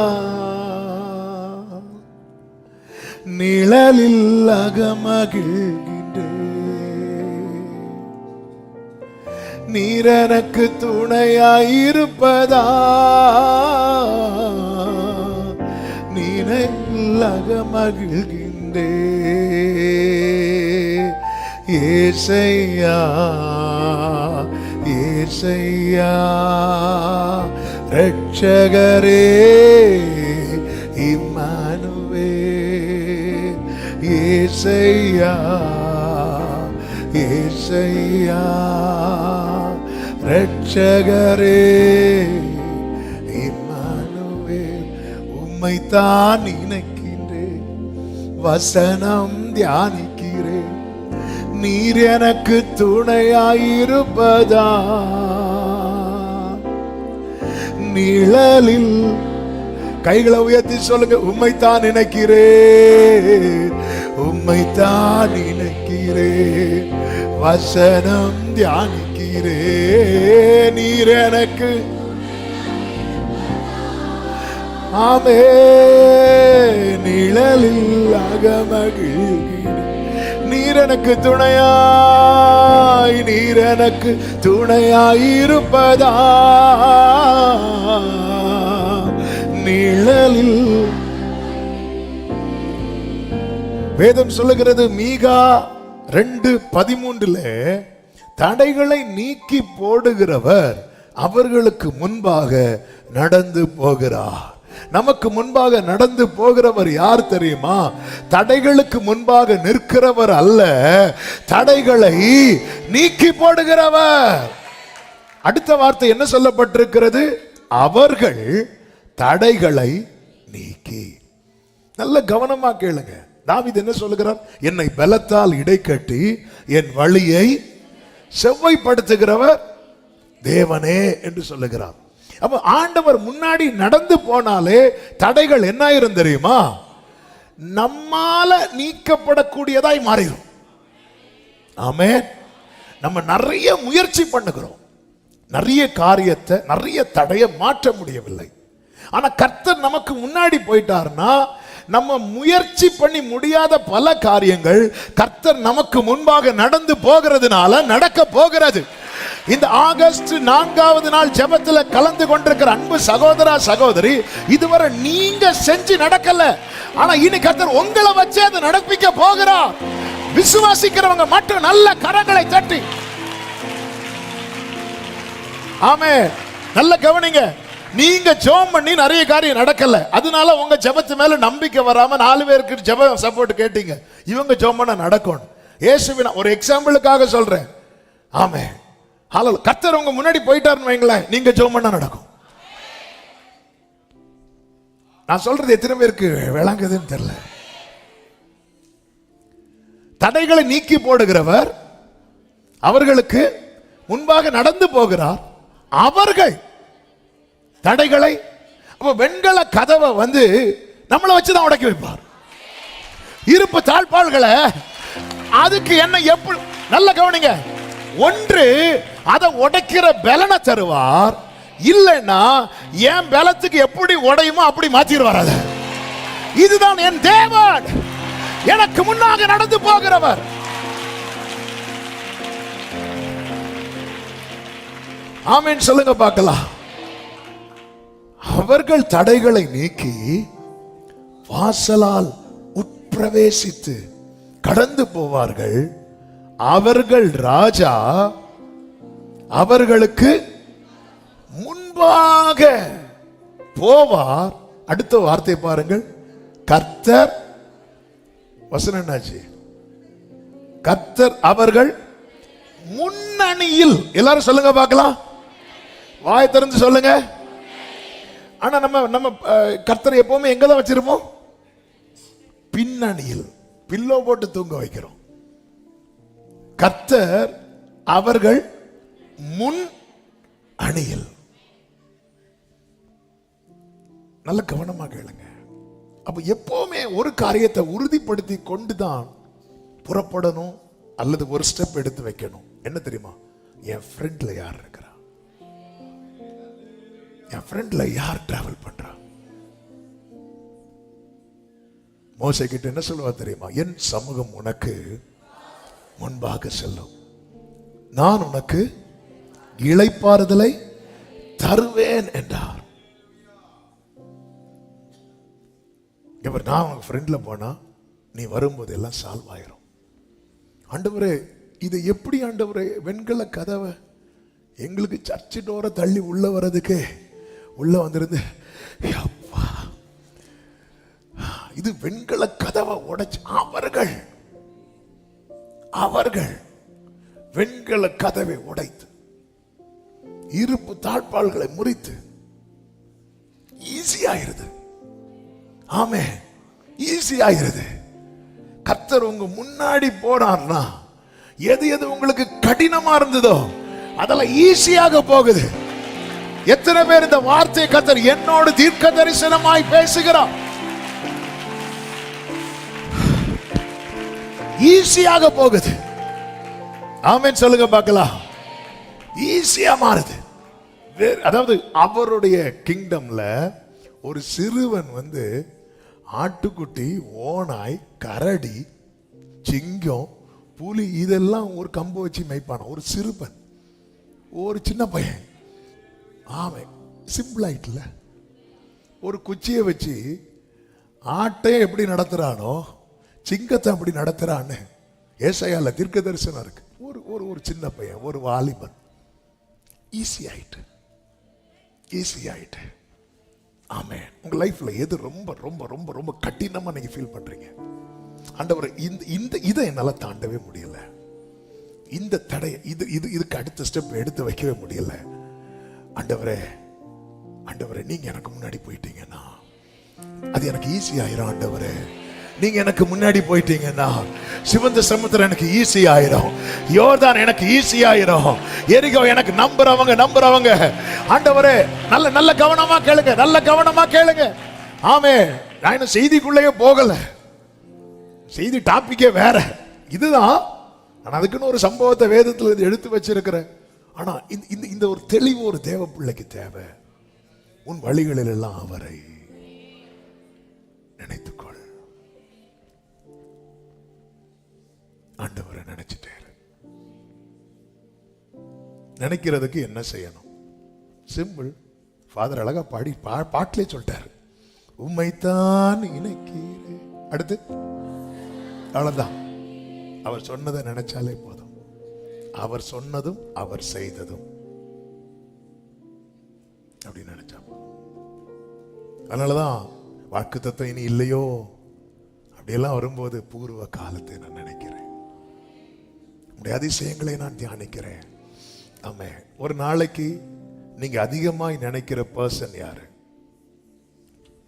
நிழலில் அகமகிழ்கின்றேன், நீர் எனக்கு துணையாயிருப்பதா, நிழலில் அகமகிழ்கின்றேன். ஏசையா ஏசையா ரட்சகரே இம்மானுவேல். ஏசையா ஏசையா ரட்சகரே இம்மானுவேல். உம்மைத்தான் நினைக்கின்றேன், வசனம் தியானிக்கிறேன், நீர் எனக்கு துணையாயிருப்பதா, நிழலில். கைகளை உயர்த்தி சொல்லுங்க, உம்மைத்தான் நினைக்கிறேன், உம்மைத்தான் நினைக்கிறேன், வசனம் தியானிக்கிறேன், நீர் எனக்கு. ஆமே, நிழலில் அகமகிழ்கிறேன், நீர் எனக்கு துணையாய், நீர் எனக்கு துணையாயிருப்பதா, நிழலில். வேதம் சொல்லுகிறது மீகா 2:13 தடைகளை நீக்கி போடுகிறவர் அவர்களுக்கு முன்பாக நடந்து போகிறார். நமக்கு முன்பாக நடந்து போகிறவர் யார் தெரியுமா? தடைகளுக்கு முன்பாக நிற்கிறவர் அல்ல, தடைகளை நீக்கி போடுகிறவர். அடுத்த வார்த்தை என்ன சொல்லப்பட்டிருக்கிறது? அவர்கள் தடைகளை நீக்கி. நல்ல கவனமா கேளுங்க. தாவீது என்ன சொல்லுகிறார்? என்னை பலத்தால் இடைக்கட்டி என் வழியை செவ்வாய்ப்படுத்துகிறவர் தேவனே என்று சொல்லுகிறார். அப்ப ஆண்டவர் முன்னாடி நடந்து போனாலே தடைகள் என்ன ஆயிரும் தெரியுமா? நம்மால நீக்கப்படக்கூடியதாய் மாறிடும். ஆமென். நம்ம நிறைய முயற்சி பண்ணுகிறோம், நிறைய காரியத்தை, நிறைய தடையை மாற்ற முடியவில்லை. ஆனா கர்த்தர் நமக்கு முன்னாடி போயிட்டார்னா நம்ம முயற்சி பண்ணி முடியாத பல காரியங்கள் கர்த்தர் நமக்கு முன்பாக நடந்து போகிறதுனால நடக்க போகிறது. இந்த ஆகஸ்ட் 4வது நாள் ஜெபத்துல கலந்து கொண்டிருக்கிற அன்பு சகோதரா சகோதரி, இதுவரை நீங்க செஞ்சு நடக்கல, ஆனா இனி கர்த்தர் உங்களை வச்சு அதை நடப்பிக்க போகிறார். விசுவாசிக்கிறவங்க மட்டும் நல்ல கரங்களை தட்டி ஆமே. நல்ல கவனிங்க. நீங்க ஜெபம் பண்ணி நிறைய காரியம் நடக்கல, அதனால உங்க ஜெபத்து மேல நம்பிக்கை வராம 4 பேருக்கு ஜெபம் சப்போர்ட் கேட்டீங்க. இவங்க ஜெபம் பண்ண நடக்கும். இயேசுவின் ஒரு எக்ஸாம்பிளுக்காக சொல்றேன். ஆமே. ஹalleluya. கர்த்தர் உங்க முன்னாடி போயிட்டாருன்னு வைங்களேன், நீங்க ஜெபம் பண்ண நடக்கும். நான் சொல்றது எத்தனை பேருக்கு விளங்குதுன்னு தெரியல. தடைகளை நீக்கி போடுகிறவர் அவர்களுக்கு முன்பாக நடந்து போகிறார். அவர்கள் தடைகளை, அப்ப வெண்கல கதவை நம்மளை வச்சுதான் உடைக்க வைப்பார். இருப்பு தாழ்பாள்களை அதுக்கு என்ன எப்படி நல்ல கவனிங்க. ஒன்று அதை உடைக்கிற பலனை தருவார், இல்லைன்னா என் பலத்துக்கு எப்படி உடையுமோ அப்படி மாத்திடுவார். அதை இதுதான் என் தேவன், எனக்கு முன்னாக நடந்து போகிறவர். ஆமென் சொல்லுங்க பார்க்கலாம். அவர்கள் தடைகளை நீக்கி வாசலால் உட்பிரவேசித்து கடந்து போவார்கள். அவர்கள் ராஜா அவர்களுக்கு முன்பாக போவார். அடுத்த வார்த்தை பாருங்கள். கர்த்தர், வசனம் என்னாச்சு? கர்த்தர் அவர்கள் முன்னணியில். எல்லாரும் சொல்லுங்க பார்க்கலாம், வாய் திறந்து சொல்லுங்க. ஆனா நம்ம கர்த்தரை எப்பவுமே எங்கதான் வச்சிருப்போம்? பின்னணியில் பில்லோ போட்டு தூங்க வைக்கிறோம். கர்த்தர் அவர்கள் முன் அணியில். நல்ல கவனமா கேளுங்க. அப்ப எப்பவுமே ஒரு காரியத்தை உறுதிப்படுத்தி கொண்டுதான் புறப்படணும், அல்லது ஒரு ஸ்டெப் எடுத்து வைக்கணும். என்ன தெரியுமா? என் ஃப்ரெண்ட்ல யார் இருக்கிறா, என் ஃப்ரெண்ட்ல யார் டிராவல் பண்றா. மோசே கிட்ட என்ன சொல்லுவா தெரியுமா? என் சமூகம் உனக்கு முன்பாக செல்லும், நான் உனக்கு இளைப்பாறுதலை தருவேன் என்றார். இவர் நான் உனக்கு ஃப்ரெண்ட்ல போனா நீ வரும்போது எல்லாம் சால்வ் ஆயிரும். ஆண்டவரே, இது எப்படி ஆண்டவரே? வெண்கல கதவை எங்களுக்கு சர்ச்சு டோரை தள்ளி உள்ள வர்றதுக்கு உள்ள வந்திருந்து, அப்பா, இது வெண்கல கதவை உடைச்சு அவர்கள் வெண்கல கதவை உடைத்து இருப்பு தாழ்பால்களை முறித்து ஈஸியாயிருது. ஆமே, ஈஸியாயிருது. கர்த்தர் உங்க முன்னாடி போனார்னா எது எது உங்களுக்கு கடினமா இருந்ததோ அதெல்லாம் ஈஸியாக போகுது. எத்தனை பேர் இந்த வார்த்தை கர்த்தர் என்னோடு தீர்க்க தரிசனமாய் பேசுகிறார்? ஈஸியாக போகுது. ஆமென் சொல்லுங்க பார்க்கலாம். ஈஸியா மாறுது. அதாவது அவருடைய கிங்டம்ல ஒரு சிறுவன் வந்து ஆட்டுக்குட்டி, ஓனாய், கரடி, சிங்கம், புலி இதெல்லாம் ஒரு கம்பு வச்சு மேய்ப்பான ஒரு சிறுவன், ஒரு சின்ன பையன். ஆமை சிம்பிள் ஆயிட்டுல. ஒரு குச்சியை வச்சு ஆட்டை எப்படி நடத்துறானோ சிங்கத்தை அப்படி நடத்துறான்னு ஏசாயால தீர்க்க தரிசனம் இருக்கு. ஒரு சின்ன பையன், ஒரு வாலிபன். ஈஸி ஆயிட்டு. ஆமென். உங்க லைஃப்ல எது ரொம்ப ரொம்ப ரொம்ப ரொம்ப கடினமா நீங்க ஃபீல் பண்றீங்க? ஆண்டவரே, இந்த இதை என்னால தாண்டவே முடியல, இந்த தடைய இதுக்கு அடுத்த ஸ்டெப் எடுத்து வைக்கவே முடியல. ஆண்டவரே நீங்க எனக்கு முன்னாடி போயிட்டீங்கன்னா அது எனக்கு ஈஸி ஆயிரும். ஆண்டவரே, நீங்க எனக்கு முன்னாடி போயிட்டீங்கன்னா சிவந்த சமுத்திரம் எனக்கு ஈஸி ஆயிரும், யோர்தான் எனக்கு ஈஸி ஆயிரும், எரிகோ எனக்கு நம்புறவங்க. ஆண்டவரே, நல்ல கவனமா கேளுங்க. ஆமே, நான் இன்னும் செய்திக்குள்ளேயே போகல, செய்தி டாபிக்கே வேற இதுதான். ஆனா அதுக்குன்னு ஒரு சம்பவத்தை வேதத்துல எடுத்து வச்சிருக்கிறேன். ஆனா இந்த ஒரு தெளிவு ஒரு தேவ பிள்ளைக்கு தேவை. உன் வழிகளில் எல்லாம் அவரை நினைத்துக்கொள். ஆண்டவரை நினைச்சிட்டே நினைக்கிறதுக்கு என்ன செய்யணும்? சிம்பிள். ஃபாதர் அழகா பாட்டிலே சொல்லிட்டாரு, உம்மைத்தான் நினைக்கிறேன். அடுத்து அவ்வளவுதான். அவர் சொன்னதை நினைச்சாலே போதும். அவர் சொன்னதும் அவர் செய்ததும் அப்படி நினைச்சா போதும். அதனாலதான் வாக்குத்தத்தம் இனி இல்லையோ அப்படியெல்லாம் வரும்போது பூர்வ காலத்தை நான் நினைக்கிறேன், உடைய அதிசயங்களை நான் தியானிக்கிறேன். ஆமே. ஒரு நாளைக்கு நீங்க அதிகமாய் நினைக்கிற பர்சன் யாரு?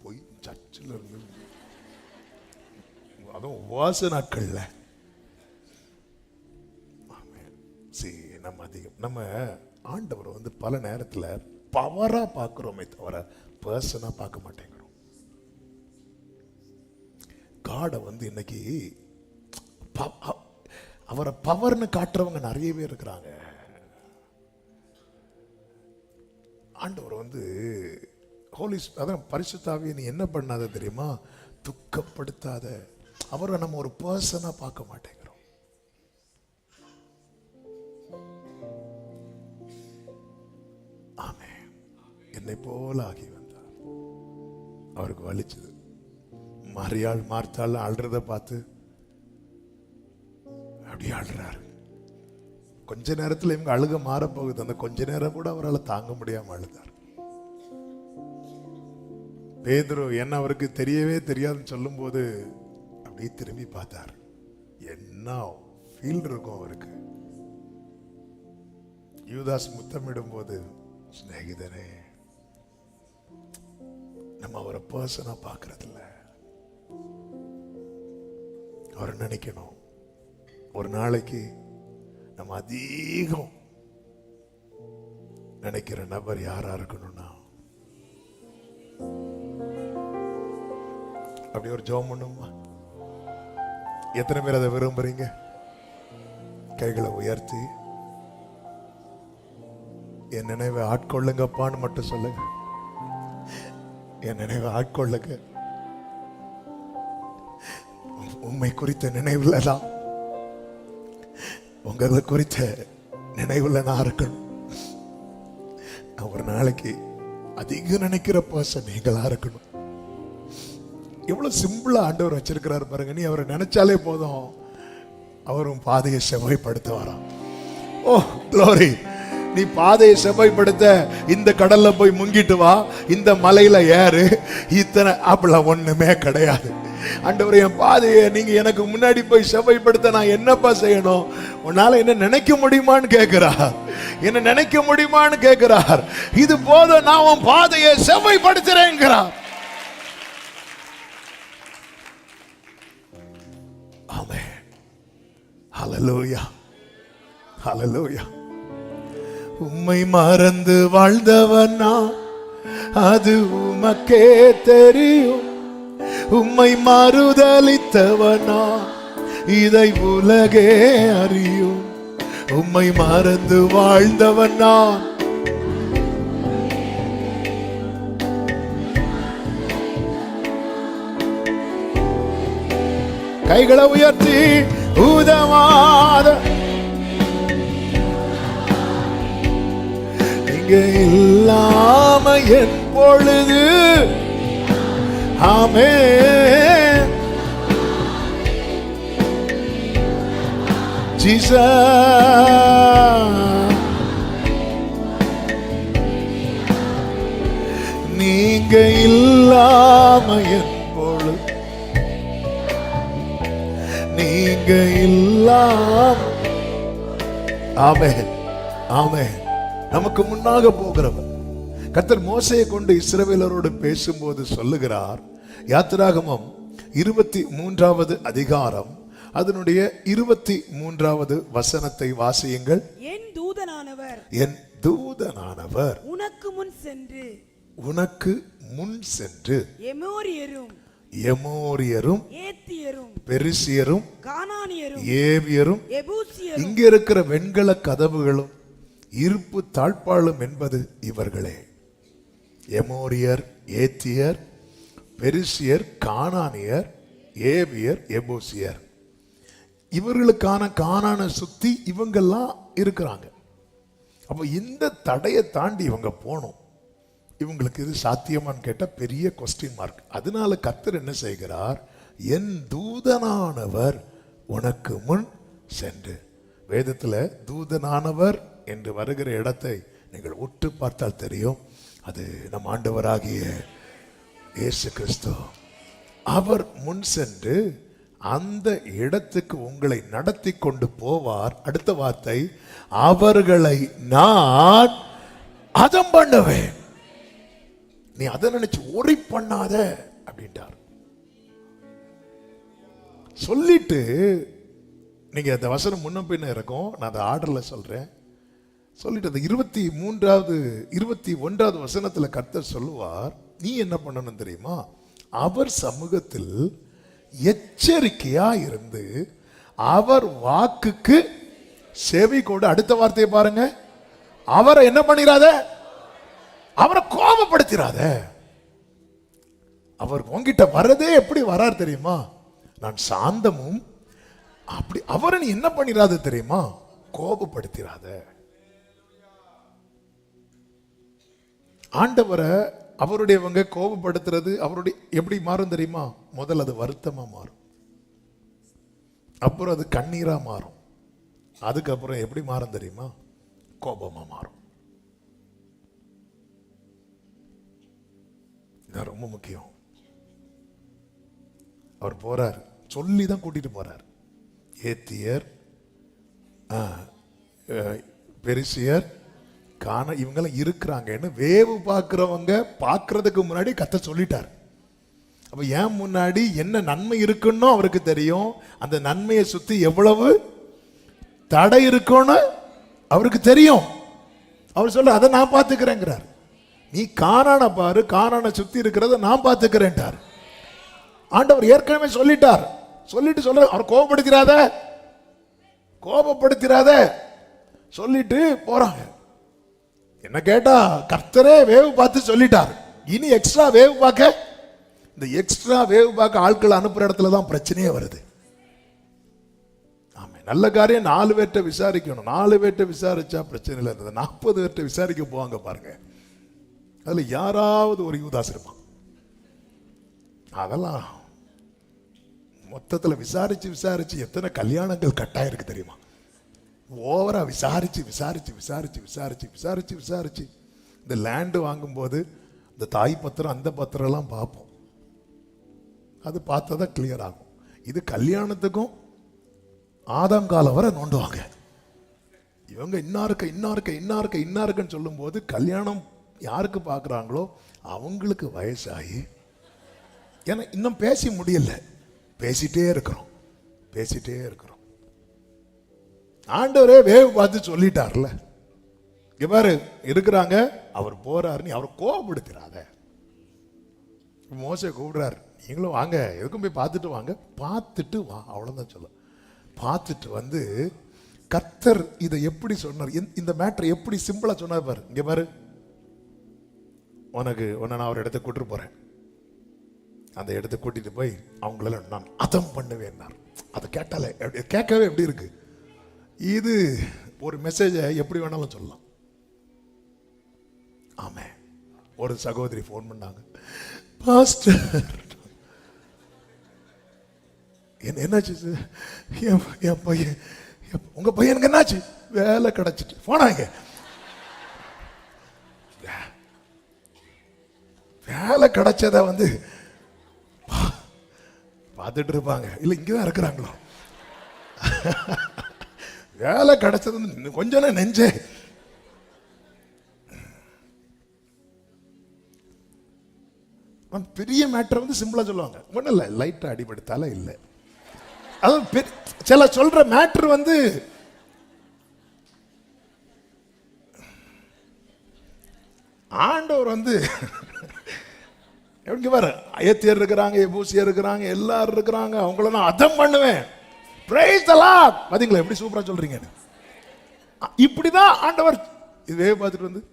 போய் சர்ச்சில் இருந்து அதுவும் உபவாச நாட்கள்ல நம்ம ஆண்டவரை வந்து பல நேரத்துல பவரா பார்க்கிறோமே தவிர பர்சனா பார்க்க மாட்டேங்கிறோம். காடை வந்து இன்னைக்கு அவரை பவர்னு காட்டுறவங்க நிறைய பேர் இருக்கிறாங்க. ஆண்டவர் வந்து ஹோலி, அதான் பரிசுத்தாவியை நீ என்ன பண்ணாத தெரியுமா? துக்கப்படுத்தாத. அவரை நம்ம ஒரு பர்சனா பார்க்க மாட்டேங்கிறோம். ஆமே, என்னை போல ஆகி வந்தார். அவருக்கு வலிச்சது. மரியாள் மார்த்தாள் அழுறத பார்த்து அப்படி அழுறாரு. கொஞ்ச நேரத்தில் இவங்க அழுக மாறப்போகுது. அந்த கொஞ்ச நேரம் கூட அவரால் தாங்க முடியாம அழுதார். பேதுரு என்ன அவருக்கு தெரியவே தெரியாதுன்னு சொல்லும் போது அப்படியே திரும்பி பார்த்தார். என்ன ஃபீல் இருக்கும் அவருக்கு. யூதாஸ் முத்தமிடும் போது, சிநேகிதனே நம்ம அவரை பர்சனா பார்க்கறது இல்ல. அவர் நினைக்கணும், ஒரு நாளைக்கு நம்ம அதிகம் நினைக்கிற நபர் யாரா இருக்கணும்னா, அப்படி ஒரு ஜெபம் பண்ணுமா? எத்தனை பேர் அதை விரும்புறீங்க? கைகளை உயர்த்தி என் நினைவை ஆட்கொள்ளுங்கப்பான்னு மட்டும் சொல்லுங்க. என் நினைவை ஆட்கொள்ளுங்க. உண்மை குறித்த நினைவுல தான், உங்களை குறித்த நினைவுல நான் இருக்கணும். நான் ஒரு நாளைக்கு அதிகம் நினைக்கிற பர்சன் நீங்களா இருக்கணும். எவ்வளவு சிம்பிளா ஆண்டவர் வச்சிருக்கிறாரு பாருங்க. நீ அவரை நினைச்சாலே போதும், அவரும் பாதையை செவ்வாய்ப்படுத்த வரான். ஓ க்ளோரி! நீ பாதையை செவ்வாய்ப்படுத்த இந்த கடல்ல போய் முங்கிட்டு வா, இந்த மலையில ஏறு, இத்தனை அப்படிலாம் ஒண்ணுமே கிடையாது. ஆண்டவரே, என் பாதையை நீங்க எனக்கு முன்னாடி போய் செவ்வாய்ப்படுத்த நான் என்னப்பா செய்யணும்? உன்னால என்ன நினைக்க முடியுமான்னு கேட்கிறார். என்ன நினைக்க முடியுமான்னு கேட்கிறார். இது போதும், நான் உன் பாதையை செவ்வாய்ப்படுத்துறேங்கிறார். ஆமென். ஹல்லேலூயா, ஹல்லேலூயா. உம்மை மறந்து வாழ்ந்தவனா அது உமக்கே தெரியும். உம்மை மறுதலித்தவனா இதை உலகே அறியும். உம்மை மறந்து வாழ்ந்தவனா கைகளை உயர்த்தி உதவாத நீங்க இல்லாம என் பொழுது ஆமென் ஜீசஸ். நீங்க இல்லாம என் பொழுது, நீங்க இல்லாம ஆமென் ஆமென். நமக்கு முன்னாக போகிறவர் கர்த்தர் மோசேயை கொண்டு இஸ்ரவேலரோடு பேசும்போது சொல்லுகிறார். யாத்திராகமம் 23வது அதிகாரம் அதனுடைய 23வது வசனத்தை வாசியுங்கள். என் தூதனானவர், என் தூதனானவர் உனக்கு முன் சென்று, உனக்கு முன் சென்று எமோரியரும், எமோரியரும், ஏத்தியரும், பெரிசியரும், கானானியரும், ஏவியரும், எபூசியரும், இங்க இருக்கிற வெண்கல கதவுகளும் இருப்பு தாழ்பாளும் என்பது இவர்களே. எமோரியர், ஏத்தியர், பெரிசியர், கானானியர், ஏவியர், எபூசியர். இவர்களுக்கான கானானை சுத்தி இவங்கெல்லாம் இருக்கிறாங்க. அப்ப இந்த தடையை தாண்டி இவங்க போகணும். இவங்களுக்கு இது சாத்தியமான்னு கேட்ட பெரிய கொஸ்டின் மார்க். அதனால கர்த்தர் என்ன செய்கிறார்? என் தூதனானவர் உனக்கு முன் சென்று. வேதத்துல தூதனானவர் என்று வருகிற இடத்தை நீங்கள் உற்று பார்த்தால் தெரியும். அது நம் ஆண்டவராகிய இயேசு கிறிஸ்து. அவர் முன் சென்று அந்த இடத்துக்கு உங்களை நடத்தி கொண்டு போவார். அடுத்த வார்த்தை, அவர்களை நான் அதம் பண்ணுவேன். நீ அதை நினைச்சு ஒரி பண்ணாத அப்படின்ட்டார். சொல்லிட்டு நீங்க அந்த வசனம் முன்ன பின்ன இருக்கும், நான் அந்த ஆர்டர்ல சொல்றேன். சொல்லிட்டு அந்த 21வது வசனத்துல கர்த்தர் சொல்லுவார், நீ என்ன பண்ணணும் தெரியுமா? அவர் சமூகத்தில் எச்சரிக்கையா இருந்து அவர் வாக்குக்கு செவி கொடு. அடுத்த வார்த்தையை பாருங்க, அவரை என்ன பண்ணிராத, அவரை கோபப்படுத்திராத. அவர் உங்கிட்ட வரதே எப்படி வரார் தெரியுமா? நான் சாந்தமும். அப்படி அவரை நீ என்ன பண்ணிராத தெரியுமா? கோபப்படுத்திராத. ஆண்டவரை அவருடையவங்க கோபப்படுத்துறது அவருடைய எப்படி மாறும் தெரியுமா? முதல்ல அது வருத்தமா மாறும், அப்புறம் அது கண்ணீரா மாறும், அதுக்கப்புறம் எப்படி மாறும் தெரியுமா? கோபமா மாறும். இது ரொம்ப முக்கியம். அவர் போறார், சொல்லி தான் கூட்டிட்டு போறார். ஏத்தியர், பெரிசியர், காண இவங்கெல்லாம் இருக்கிறாங்கன்னு வேவு பார்க்கிறவங்க பார்க்கறதுக்கு முன்னாடி கர்த்தர் சொல்லிட்டார். அப்ப ஏன் முன்னாடி என்ன நன்மை இருக்குன்னு அவருக்கு தெரியும். அந்த நன்மையை சுத்தி எவ்வளவு தடை இருக்குன்னு அவருக்கு தெரியும். அவர் சொல்ற அதை நான் பார்த்துக்கிறேங்கிறார். நீ கானான பாரு, கானான சுத்தி இருக்கிறத நான் பார்த்துக்கிறேன்ட்டார். ஆண்டவர் ஏற்கனவே சொல்லிட்டார். சொல்லிட்டு சொல்ற அவர் கோபப்படுத்திராத சொல்லிட்டு போறாங்க. என்ன கேட்டா கர்த்தரே வேவு பார்த்து சொல்லிட்டார். இனி எக்ஸ்ட்ரா வேவு பார்க்க, இந்த எக்ஸ்ட்ரா வேவு பார்க்க ஆட்கள் அனுப்புற இடத்துல தான் பிரச்சனையே வருது. ஆமா, நல்ல காரியம் 4 பேர்ட்ட விசாரிக்கணும். 4 பேர்ட்ட விசாரிச்சா பிரச்சனை இல்லை. 40 பேர்ட்ட விசாரிக்க போவாங்க பாருங்க, அதுல யாராவது ஒரு யூதாஸ் இருப்பான். அதெல்லாம் மொத்தத்தில் விசாரிச்சு எத்தனை கல்யாணங்கள் கட்டாயிருக்கு தெரியுமா? ஓவரா விசாரிச்சு இந்த லேண்டு வாங்கும்போது இந்த தாய் பத்திரம் அந்த பத்திரம் எல்லாம் பார்ப்போம். அது பார்த்தா கிளியர் ஆகும். இது கல்யாணத்துக்கும் ஆதாங்காலம் வரை நோண்டுவாங்க. இவங்க இன்னாருக்குன்னு சொல்லும் போது கல்யாணம் யாருக்கு பார்க்குறாங்களோ அவங்களுக்கு வயசாகி, ஏன்னா இன்னும் பேசி முடியல, பேசிட்டே இருக்கிறோம். ஆண்டவரே வேவு பார்த்து சொல்லிட்டார்ல, இங்க பாரு இருக்கிறாங்க, அவர் போறாரு, நீ அவரை கோபப்படுத்துறாத. மோசே கூப்பிடுறாரு, நீங்களும் வாங்க, எதுக்கும் போய் பார்த்துட்டு வாங்க, பார்த்துட்டு வா, அவ்வளவுதான் சொல்ல. பார்த்துட்டு வந்து கர்த்தர் இதை எப்படி சொன்னார், இந்த மேட்டர் எப்படி சிம்பிளா சொன்னார் பாரு. இங்க பாரு, உன்னை நான் ஒரு இடத்துக்கு கூட்டிட்டு போறேன், அந்த இடத்துக்கு கூட்டிட்டு போய் அவங்கள நான் அதம் பண்ணுவேன். அதை கேட்டாலே கேட்கவே எப்படி இருக்கு. இது ஒரு மெசேஜை எப்படி வேணாலும் சொல்லலாம். ஆமே, ஒரு சகோதரி போன் பண்ணாங்க, பாஸ்டர் என்னாச்சு, என் பையன், உங்க பையனுக்கு என்னாச்சு, வேலை கிடைச்சிட்டு போனாங்க. வேலை கிடைச்சத வந்து பார்த்துட்டு இருப்பாங்க, இல்ல இங்கதான் இருக்கிறாங்களோ. வேலை கிடைச்சது கொஞ்சம் நெஞ்சே. பெரிய மேட்டர் வந்து சிம்பிளா சொல்லுவாங்க, ஒன்றும் இல்லை, லைட்டா அடிபடுத்தால இல்லை. அது சில சொல்ற மேட்டர் வந்து ஆண்டவர் வந்து எப்படி வர அயத்தியர் இருக்கிறாங்க, எபூசியர் இருக்கிறாங்க, எல்லாரும் இருக்கிறாங்க, அவங்கள நான் அதம் பண்ணுவேன். Praise the Lord. பாத்தீங்களா எப்படி சூப்பரா சொல்றீங்க. இப்படிதான் ஆண்டவர் இதே பார்த்துட்டு வந்து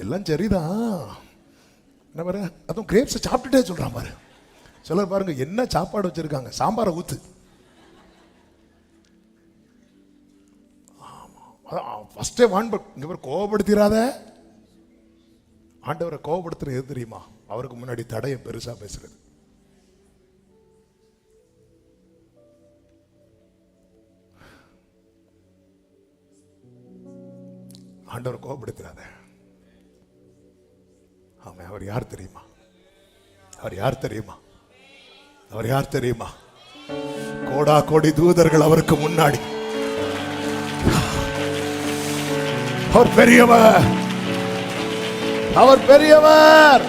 எல்லாம் சரிதான் என்ன பாரு, அதுவும் கிரேப்ஸ் சாப்பிட்டுட்டே சொல்றான் பாரு. சிலர் பாருங்க என்ன சாப்பாடு வச்சிருக்காங்க, சாம்பாரை ஊத்து. ஃபர்ஸ்டே இங்க பாரு, கோபப்படுத்திராத. ஆண்டவரை கோபப்படுத்துறது எது தெரியுமா? அவருக்கு முன்னாடி தடைய பெருசா பேசுறது. ஆண்டவர் கோபப்படுத்துறாத. ஆமா, அவர் யார் தெரியுமா? அவர் யார் தெரியுமா? அவர் யார் தெரியுமா? கோடா கோடி தூதர்கள் அவருக்கு முன்னாடி. அவர் பெரியவர், அவர் பெரியவர்,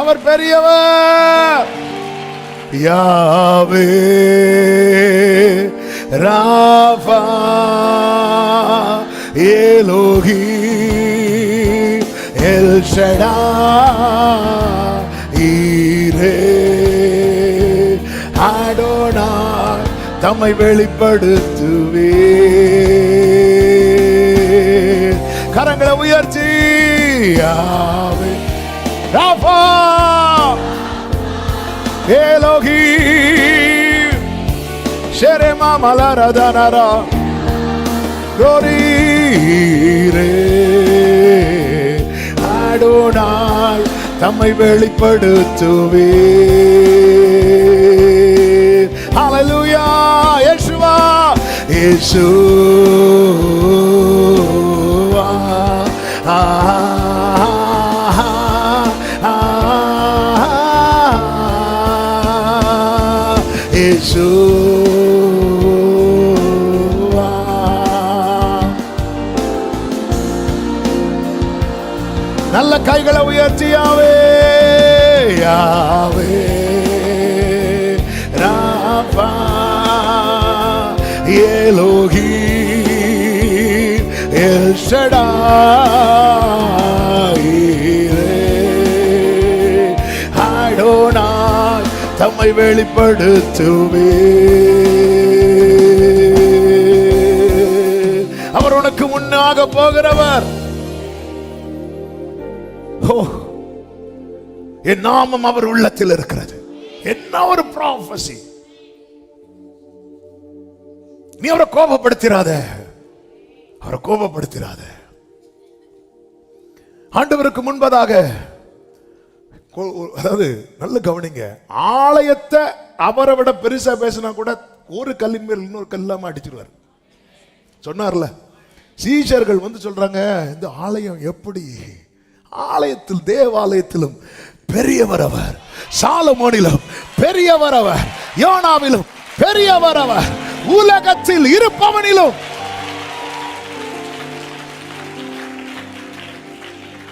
அவர் பெரியவர். யாவே ராஃபா எலோஹி எல் ஷடாய் ஈரே அடோனாய் தம்மை வெளிப்படுத்துவே. கரங்களை உயர்த்தி யாவே ராஃபா எலோஹி ஷெரேமா மலரதனரா கோரீரே அடோனாய் தம்மை வெளிப்படுத்துவே. ஹல்லேலூயா. யேசுவா யேசுவா யேசுவா. நல்ல கைகளை உயர்த்தி யாவே யாவே ராபா எலோஹி எல் ஷடாய் அடோனாய் தம்மை வெளிப்படுத்துவே. அவர் உனக்கு முன்னாக போகிறவர். என் நாமம் அவர் உள்ளத்தில் இருக்கிறது. என்ன ஒரு ப்ராஃபஸி. நீ அவரை கோபப்படுத்திராத, அவரை கோபப்படுத்திராத. ஆண்டவருக்கு முன்பதாக, அதாவது நல்ல கவனிங்க, ஆலயத்தை அவரை விட பெருசா பேசினா கூட ஒரு கல்லின் மேல் இன்னொரு கல்லாம அடிச்சிருவார். சொன்னார்ல, சீஷர்கள் வந்து சொல்றாங்க, இந்த ஆலயம் எப்படி, ஆலயத்தில் தேவாலயத்திலும் பெரியவர் அவர், சாலமோனிலும் பெரியவர் அவர், யோனாவிலும் பெரியவர் அவர், உலகத்தில் இருப்பவனிலும்.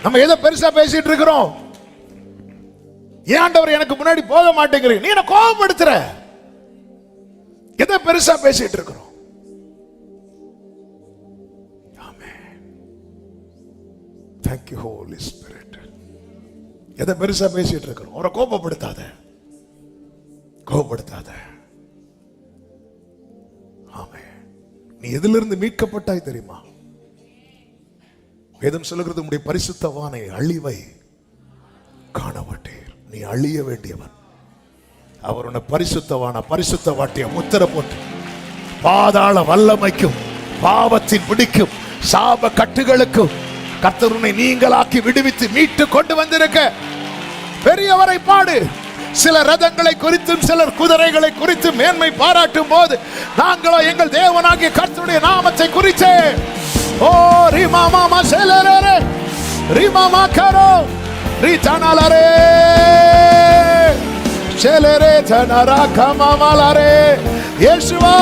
நம்ம எதை பெருசா பேசிட்டு இருக்கிறோம்? ஏன்டவர் எனக்கு முன்னாடி போக மாட்டேங்கிறீங்க, நீ என்ன கோபப்படுத்துற? எதை பெருசா பேசிட்டு இருக்கிறோம்? Thank you Holy Spirit. எதை பெருசா பேசிட்டு இருக்கிறோம்? அவரை கோபப்படுத்தாத, கோபப்படுத்தாத. ஆமென். நீ எதிலிருந்து மீட்கப்பட்டாய் தெரியுமா? வேதம் சொல்லுகிறது, உம்முடைய பரிசுத்தவானை அழிவை காணமாட்டீர். நீ அழிய வேண்டியவன். அவர் உன்னை பரிசுத்தவான பரிசுத்த வாட்டிய முத்திரை போட்டு பாதாள வல்லமைக்கும் பாவத்தின் பிடிக்கும் சாப கட்டுகளுக்கும் கர்த்தர் உன்னை நீங்களாக்கி விடுவித்து மீட்டு கொண்டு வந்திருக்க பெரியவரை பாடு. சில ரதங்களை குறித்தும் சிலர் குதிரைகளை குறித்தும் மேன்மை பாராட்டும் போது, நாங்களோ எங்கள் தேவனாகிய கர்த்தருடைய நாமத்தை குறித்தே ஓ ரிமாமா செலரே ரிமாமா கரோ ரிதனலரே செலரே தனரா கமமலரே இயேசுவா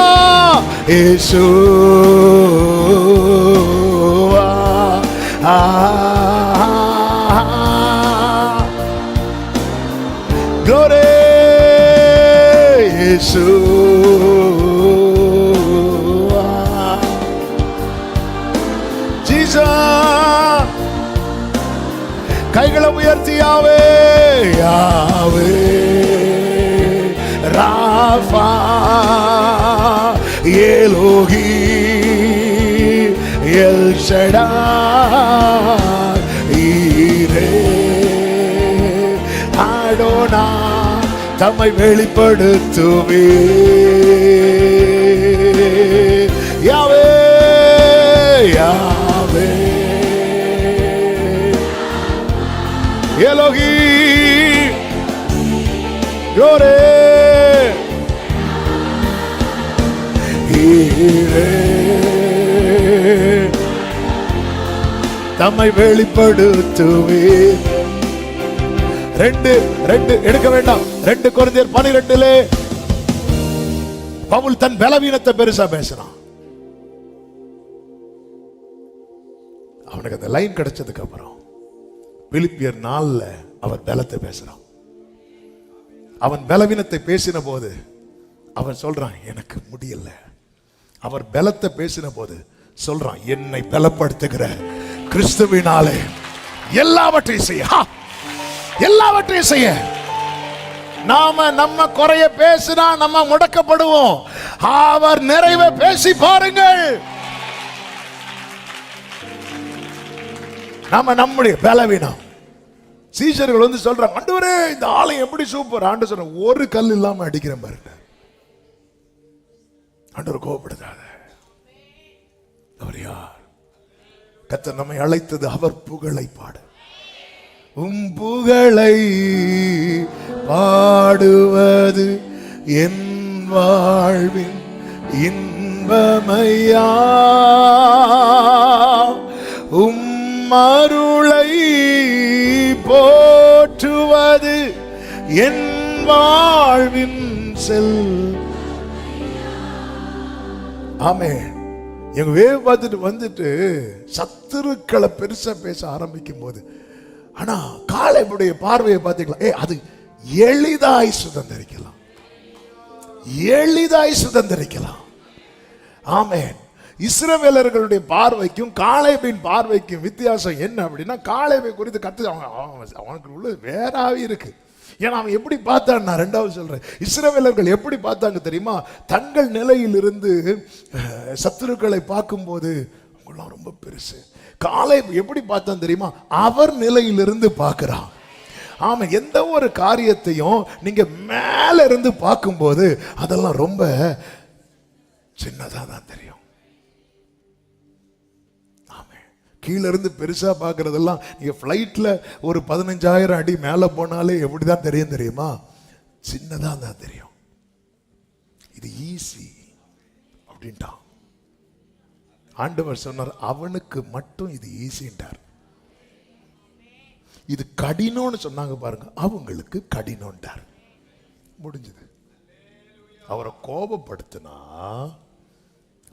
இயேசுவா glory Yeshua Jesus. கைகளை உயர்த்தி யாவே யாவே ராஃபா எலோஹி எல் ஷடாய் ஈரே அடோனா தம்மை வெளிப்படுத்துவே. யாவே யாவே எலோஹி யோரே ஈரே தம்மை வெளிப்படுத்துவே. ரெண்டு எடுக்க வேண்டாம். 2 கொரிந்தியர் 12 பவுல் தன் பலவீனத்தை பெருசா பேசினான். அவனுக்கு அந்த லைன் கிடைச்சதுக்கு அப்புறம் பிலிப்பியர் 4 அவர் பலத்தை பேசுறான். அவன் பலவீனத்தை பேசின போது அவன் சொல்றான், எனக்கு முடியல. அவர் பலத்தை பேசின போது சொல்றான், என்னை பலப்படுத்துகிற கிறிஸ்துவினாலே எல்லாவற்றையும் செய்ய, எல்லாவற்றையும் செய்ய. நாம நம்ம குறைய பேசினா நம்ம முடக்கப்படுவோம். அவர் நிறைவை பேசி பாருங்கள். நாம நம்முடைய பலவீனம். சீஷர்கள் வந்து சொல்றாங்க, ஆண்டவரே இந்த ஆலயம் எப்படி சூப்பர். ஆண்டு சொன்ன, ஒரு கல் இல்லாம அடிக்கிற பாருங்க. ஆண்டவர் கோபப்படுத்தாத. அவர் யார்? கர்த்தர் நம்மை அழைத்தது அவர் புகழை பாட. புகழை பாடுவது என் வாழ்வின் இன்பமையா. அருளை போற்றுவது என் வாழ்வின் செல். ஆமென். எங்க வேவ் பார்த்துட்டு வந்துட்டு சத்துருக்களை பெருசா பேச ஆரம்பிக்கும் போது ஆனா காலேபுடைய பார்வையை பார்த்தீங்களா? அது எளிதாய் சுதந்தரிக்கலாம், எளிதாய் சுதந்தரிக்கலாம். ஆமென். இஸ்ரவேலர்களுடைய பார்வைக்கும் காலேபின் பார்வைக்கும் வித்தியாசம் என்ன அப்படின்னா, காலேபை குறித்து கத்து அவனுக்கு உள்ள வேறாவே இருக்கு. ஏன்னா அவன் எப்படி பார்த்தான், நான் ரெண்டாவது சொல்றேன். இஸ்ரவேலர்கள் எப்படி பார்த்தாங்க தெரியுமா? தங்கள் நிலையிலிருந்து சத்துருக்களை பார்க்கும்போது அவங்களாம் ரொம்ப பெருசு. காலேப் எப்படி பார்த்தான் தெரியுமா? அவர் நிலையிலிருந்து பார்க்கிறான். ஆமா, எந்த ஒரு காரியத்தையும் நீங்க மேல இருந்து பார்க்கும்போது அதெல்லாம் ரொம்ப சின்னதா தான் தெரியும். கீழே இருந்து பெருசா பார்க்கறதெல்லாம் நீங்க ஃப்ளைட்ல ஒரு 15,000 அடி மேல போனாலே எப்படிதான் தெரியும் தெரியுமா? சின்னதா தான் தெரியும். இது ஈஸி அப்படின்ட்டான் ஆண்டவர். சொன்னார் அவனுக்கு மட்டும் இது ஈஸின்றார். இது கடினம்னு சொன்னாங்க பாருங்க, அவங்களுக்கு கடினம்ன்றார். முடிஞ்சது. அவரை கோபப்படுத்தினா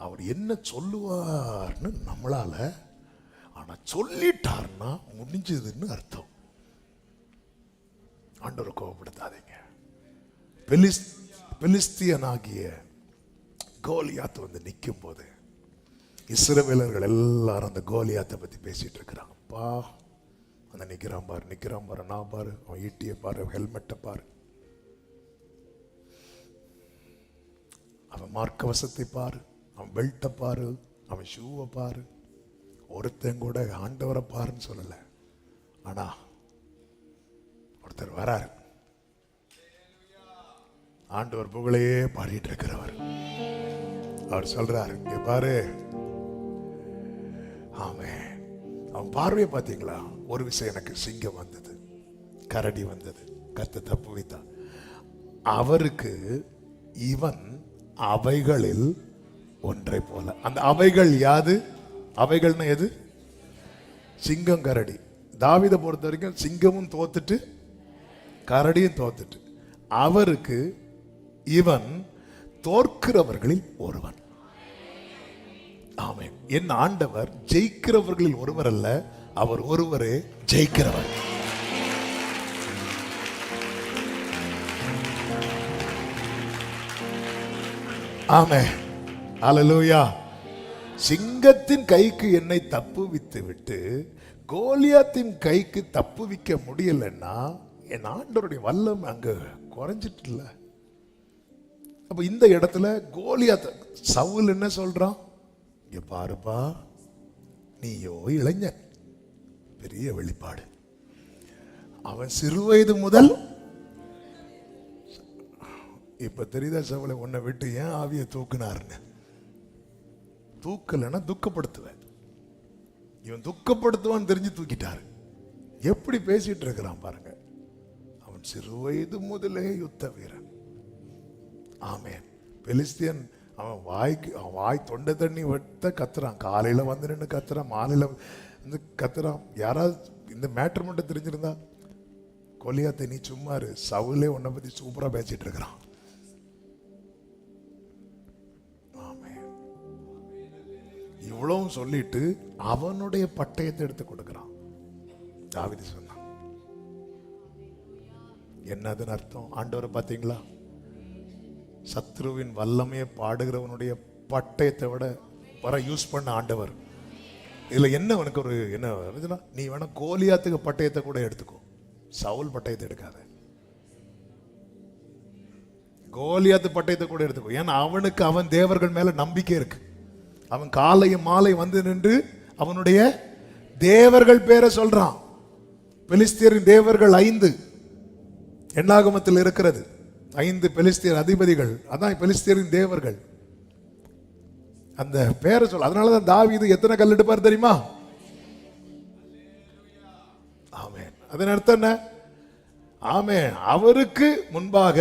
அவர் என்ன சொல்லுவார்னு நம்மளால, ஆனா சொல்லிட்டார்னா முடிஞ்சதுன்னு அர்த்தம். ஆண்டவரை கோபப்படுத்தாதீங்க. பெலிஸ்தியனாகிய கோலியாத் வந்து நிற்கும் போது இஸ்ரவேலர்கள் எல்லாரும் அந்த கோலியாத்தை பத்தி பேசிட்டு இருக்கிறாங்க. அப்பா அந்த நிக்கிறான் பாரு, நான் பாரு, அவன் ஈட்டியை பாரு, ஹெல்மெட்டை பாரு, அவன் மார்க்கவசத்தை பாரு, அவன் பெல்ட்டை பாரு, அவன் ஷூவை பாரு. ஒருத்தன் கூட ஆண்டவரை பாருன்னு சொல்லல. ஆனா ஒருத்தர் வராரு, ஆண்டவர் புகழையே பாடிட்டு இருக்கிறவர். அவர் சொல்றாரு, இங்க பாரு. ஆமே, அவன் பார்வையை பார்த்தீங்களா? ஒரு விஷயம், எனக்கு சிங்கம் வந்தது, கரடி வந்தது, கர்த்தர் தப்பு வைத்தான். அவருக்கு இவன் அவைகளில் ஒன்றை போல. அந்த அவைகள் யாது? அவைகள்னா எது? சிங்கம், கரடி. தாவீதை பொறுத்த வரைக்கும் சிங்கமும் தோத்துட்டு கரடியும் தோத்துட்டு, அவருக்கு இவன் தோற்கிறவர்களில் ஒருவன். ஆமென். என் ஆண்டவர் ஜெயிக்கிறவர்களில் ஒருவர் அல்ல, அவர் ஒருவரே ஜெயிக்கிறவர். ஆமென். அல்லேலூயா. சிங்கத்தின் கைக்கு என்னை தப்புவித்து விட்டு கோலியாத்தின் கைக்கு தப்புவிக்க முடியலன்னா என் ஆண்டவருடைய வல்லம் அங்க குறைஞ்சிட்டு இல்ல. அப்ப இந்த இடத்துல கோலியாத், சவுல் என்ன சொல்றான்? இங்க பாருப்பா, நீயோ இளைஞன், பெரிய வெளிப்பாடு. அவன் சிறுவயது முதல், இப்ப தெரியுதா சவுலை உன்னை விட்டு ஏன் ஆவியை தூக்குனாருன்னு? தூக்கலைன்னா துக்கப்படுத்துவேன். இவன் துக்கப்படுத்துவான்னு தெரிஞ்சு தூக்கிட்டாரு. எப்படி பேசிட்டு இருக்கிறான் பாருங்க. அவன் சிறுவயது முதலே யுத்த வீரன். ஆமென். பெலிஸ்தியன் அவன் வாய் தொண்டை தண்ணி வெட்ட கத்துறான். காலையில வந்து நின்று கத்துறான், மாலையில வந்து கத்துறான். யாராவது இந்த மேட்டர் மட்டும் தெரிஞ்சிருந்தா, கோலியாத்தை நீ சும்மா இரு, சவுலே உன்னை பத்தி சூப்பரா பேசிட்டு இருக்கிறான். இவ்வளவும் சொல்லிட்டு அவனுடைய பட்டயத்தை எடுத்து கொடுக்கிறான். தாவீது சொன்னான். என்னதுன்னு அர்த்தம்? ஆண்டவரை பார்த்தீங்களா? சத்ருவின் வல்லமையை பாடுகிறவனுடைய பட்டயத்தை விட வர யூஸ் பண்ண ஆண்டவர். இதுல என்ன உனக்கு ஒரு என்ன, நீ வேணா கோலியாத்துக்கு பட்டயத்தை கூட எடுத்துக்கோ, சவுல் பட்டயத்தை எடுக்காத. கோலியாத்து பட்டயத்தை கூட எடுத்துக்கோ. ஏன்னா அவனுக்கு அவன் தேவர்கள் மேல நம்பிக்கை இருக்கு. அவன் காலையும் மாலை வந்து நின்று அவனுடைய தேவர்கள் பேரை சொல்றான். பெலிஸ்தியரின் தேவர்கள் 5 எண்ணாகமத்தில் இருக்கிறது. 5 பெலிஸ்தியர் அதிபதிகள், அதான் பெலிஸ்தியரின் தேவர்கள். அந்த பேரை சொல்ல. அதனாலதான் தாவீது எத்தனை கல் எடுப்பார் தெரியுமா? ஆமென். அதன் அர்த்தம் என்ன? ஆமென். அவருக்கு முன்பாக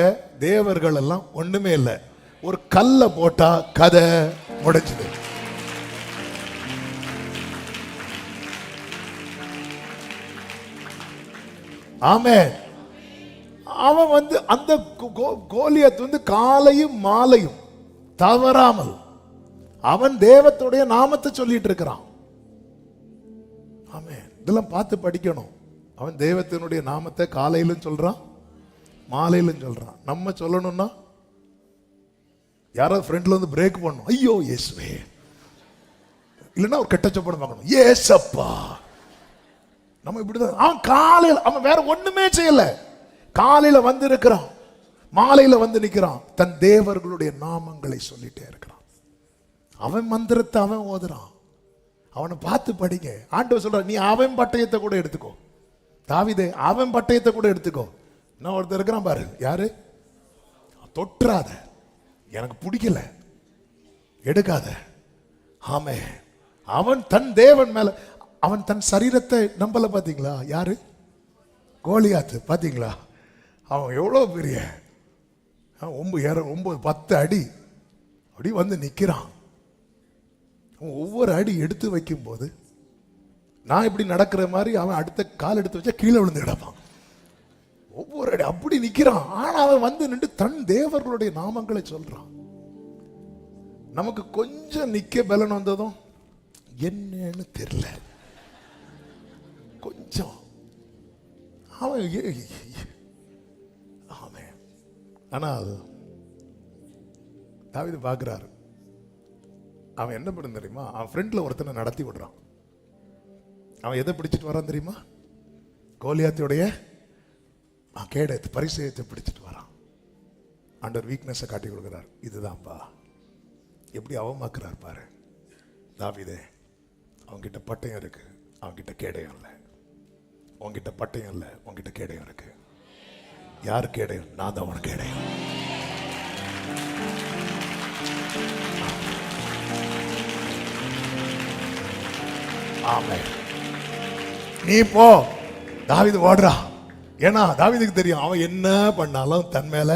தேவர்கள் எல்லாம் ஒண்ணுமே இல்லை. ஒரு கல்ல போட்டா கதை முடிஞ்சது. ஆமென். அவன் வந்து அந்த கோலியாத் வந்து காலையும் மாலையும் தவறாமல் அவன் தேவத்துடைய நாமத்தை சொல்லிட்டு இருக்கிறான். ஆமென். இதெல்லாம் பார்த்து படிக்கணும். அவன் தெய்வத்தினுடைய நாமத்தை காலையிலும் சொல்றான், மாலையிலும் சொல்றான். நம்ம சொல்லணும்னா யாராவது ஃப்ரெண்ட்ல வந்து பிரேக் பண்ணணும், ஐயோ இயேசுவே, இல்லைன்னா ஒரு கெட்ட சொப்பனம் பார்க்கணும், ஏசப்பா. நம்ம இப்படிதான். அவன் காலையில் அவன் வேற ஒண்ணுமே செய்யல, காலையில வந்து இருக்கிறான், மாலையில வந்து நிக்கிறான், தன் தேவர்களுடைய நாமங்களை சொல்லிட்டே இருக்கிறான். அவன் மந்திரத்தை அவன் ஓதுறான். அவனை பார்த்து படிங்க. ஆண்டவர் சொல்றான், நீ அவன் பட்டயத்தை கூட எடுத்துக்கோ. தாவீதே, அவன் பட்டயத்தை கூட எடுத்துக்கோ. நான் ஒருத்தர் இருக்கிறான் பாரு, யாரு? தொற்றாத, எனக்கு பிடிக்கல, எடுக்காத. ஆமே, அவன் தன் தேவன் மேல, அவன் தன் சரீரத்தை நம்பல. பாத்தீங்களா? யாரு? கோலியாத்து. பாத்தீங்களா? அவன் எவ்வளவு பெரிய 9-10 அடி அப்படி வந்து நிக்கிறான். ஒவ்வொரு அடி எடுத்து வைக்கும் போது நான் இப்படி நடக்கிற மாதிரி அவன் அடுத்த கால் எடுத்து வச்சா கீழே விழுந்து கிடப்பான். ஒவ்வொரு அடி அப்படி நிக்கிறான். ஆனா அவன் வந்து நின்று தன் தேவர்களுடைய நாமங்களை சொல்றான். நமக்கு கொஞ்சம் நிக்க பலன் வந்ததும் என்னன்னு தெரியல, கொஞ்சம் அவன் அவன். ஆனால் தாவீது பார்க்கிறாரு, அவன் என்ன பண்ண தெரியுமா? அவன் ஃப்ரெண்ட்ல ஒருத்தனை நடத்தி விடுறான். அவன் எதை பிடிச்சிட்டு வரான் தெரியுமா? கோலியாத்துடைய கேடயத்தை, பரிசயத்தை பிடிச்சிட்டு வரான். ஆண்டவர் வீக்னஸை காட்டி கொடுக்கிறார். இதுதான்ப்பா, எப்படி அவமாக்குறார் பாரு. தாவீதே, அவன்கிட்ட பட்டயம் இருக்கு, அவன்கிட்ட கேடயம் இல்லை. உன்கிட்ட பட்டயம் இல்லை, உன்கிட்ட கேடயம் இருக்கு. யார் கேடயம்? நான் தான் உனக்கு கேடயம். ஆமென். நீ போ. தாவீது ஓடுறா. ஏன்னா தாவீதுக்கு தெரியும், அவன் என்ன பண்ணாலும் தன் மேல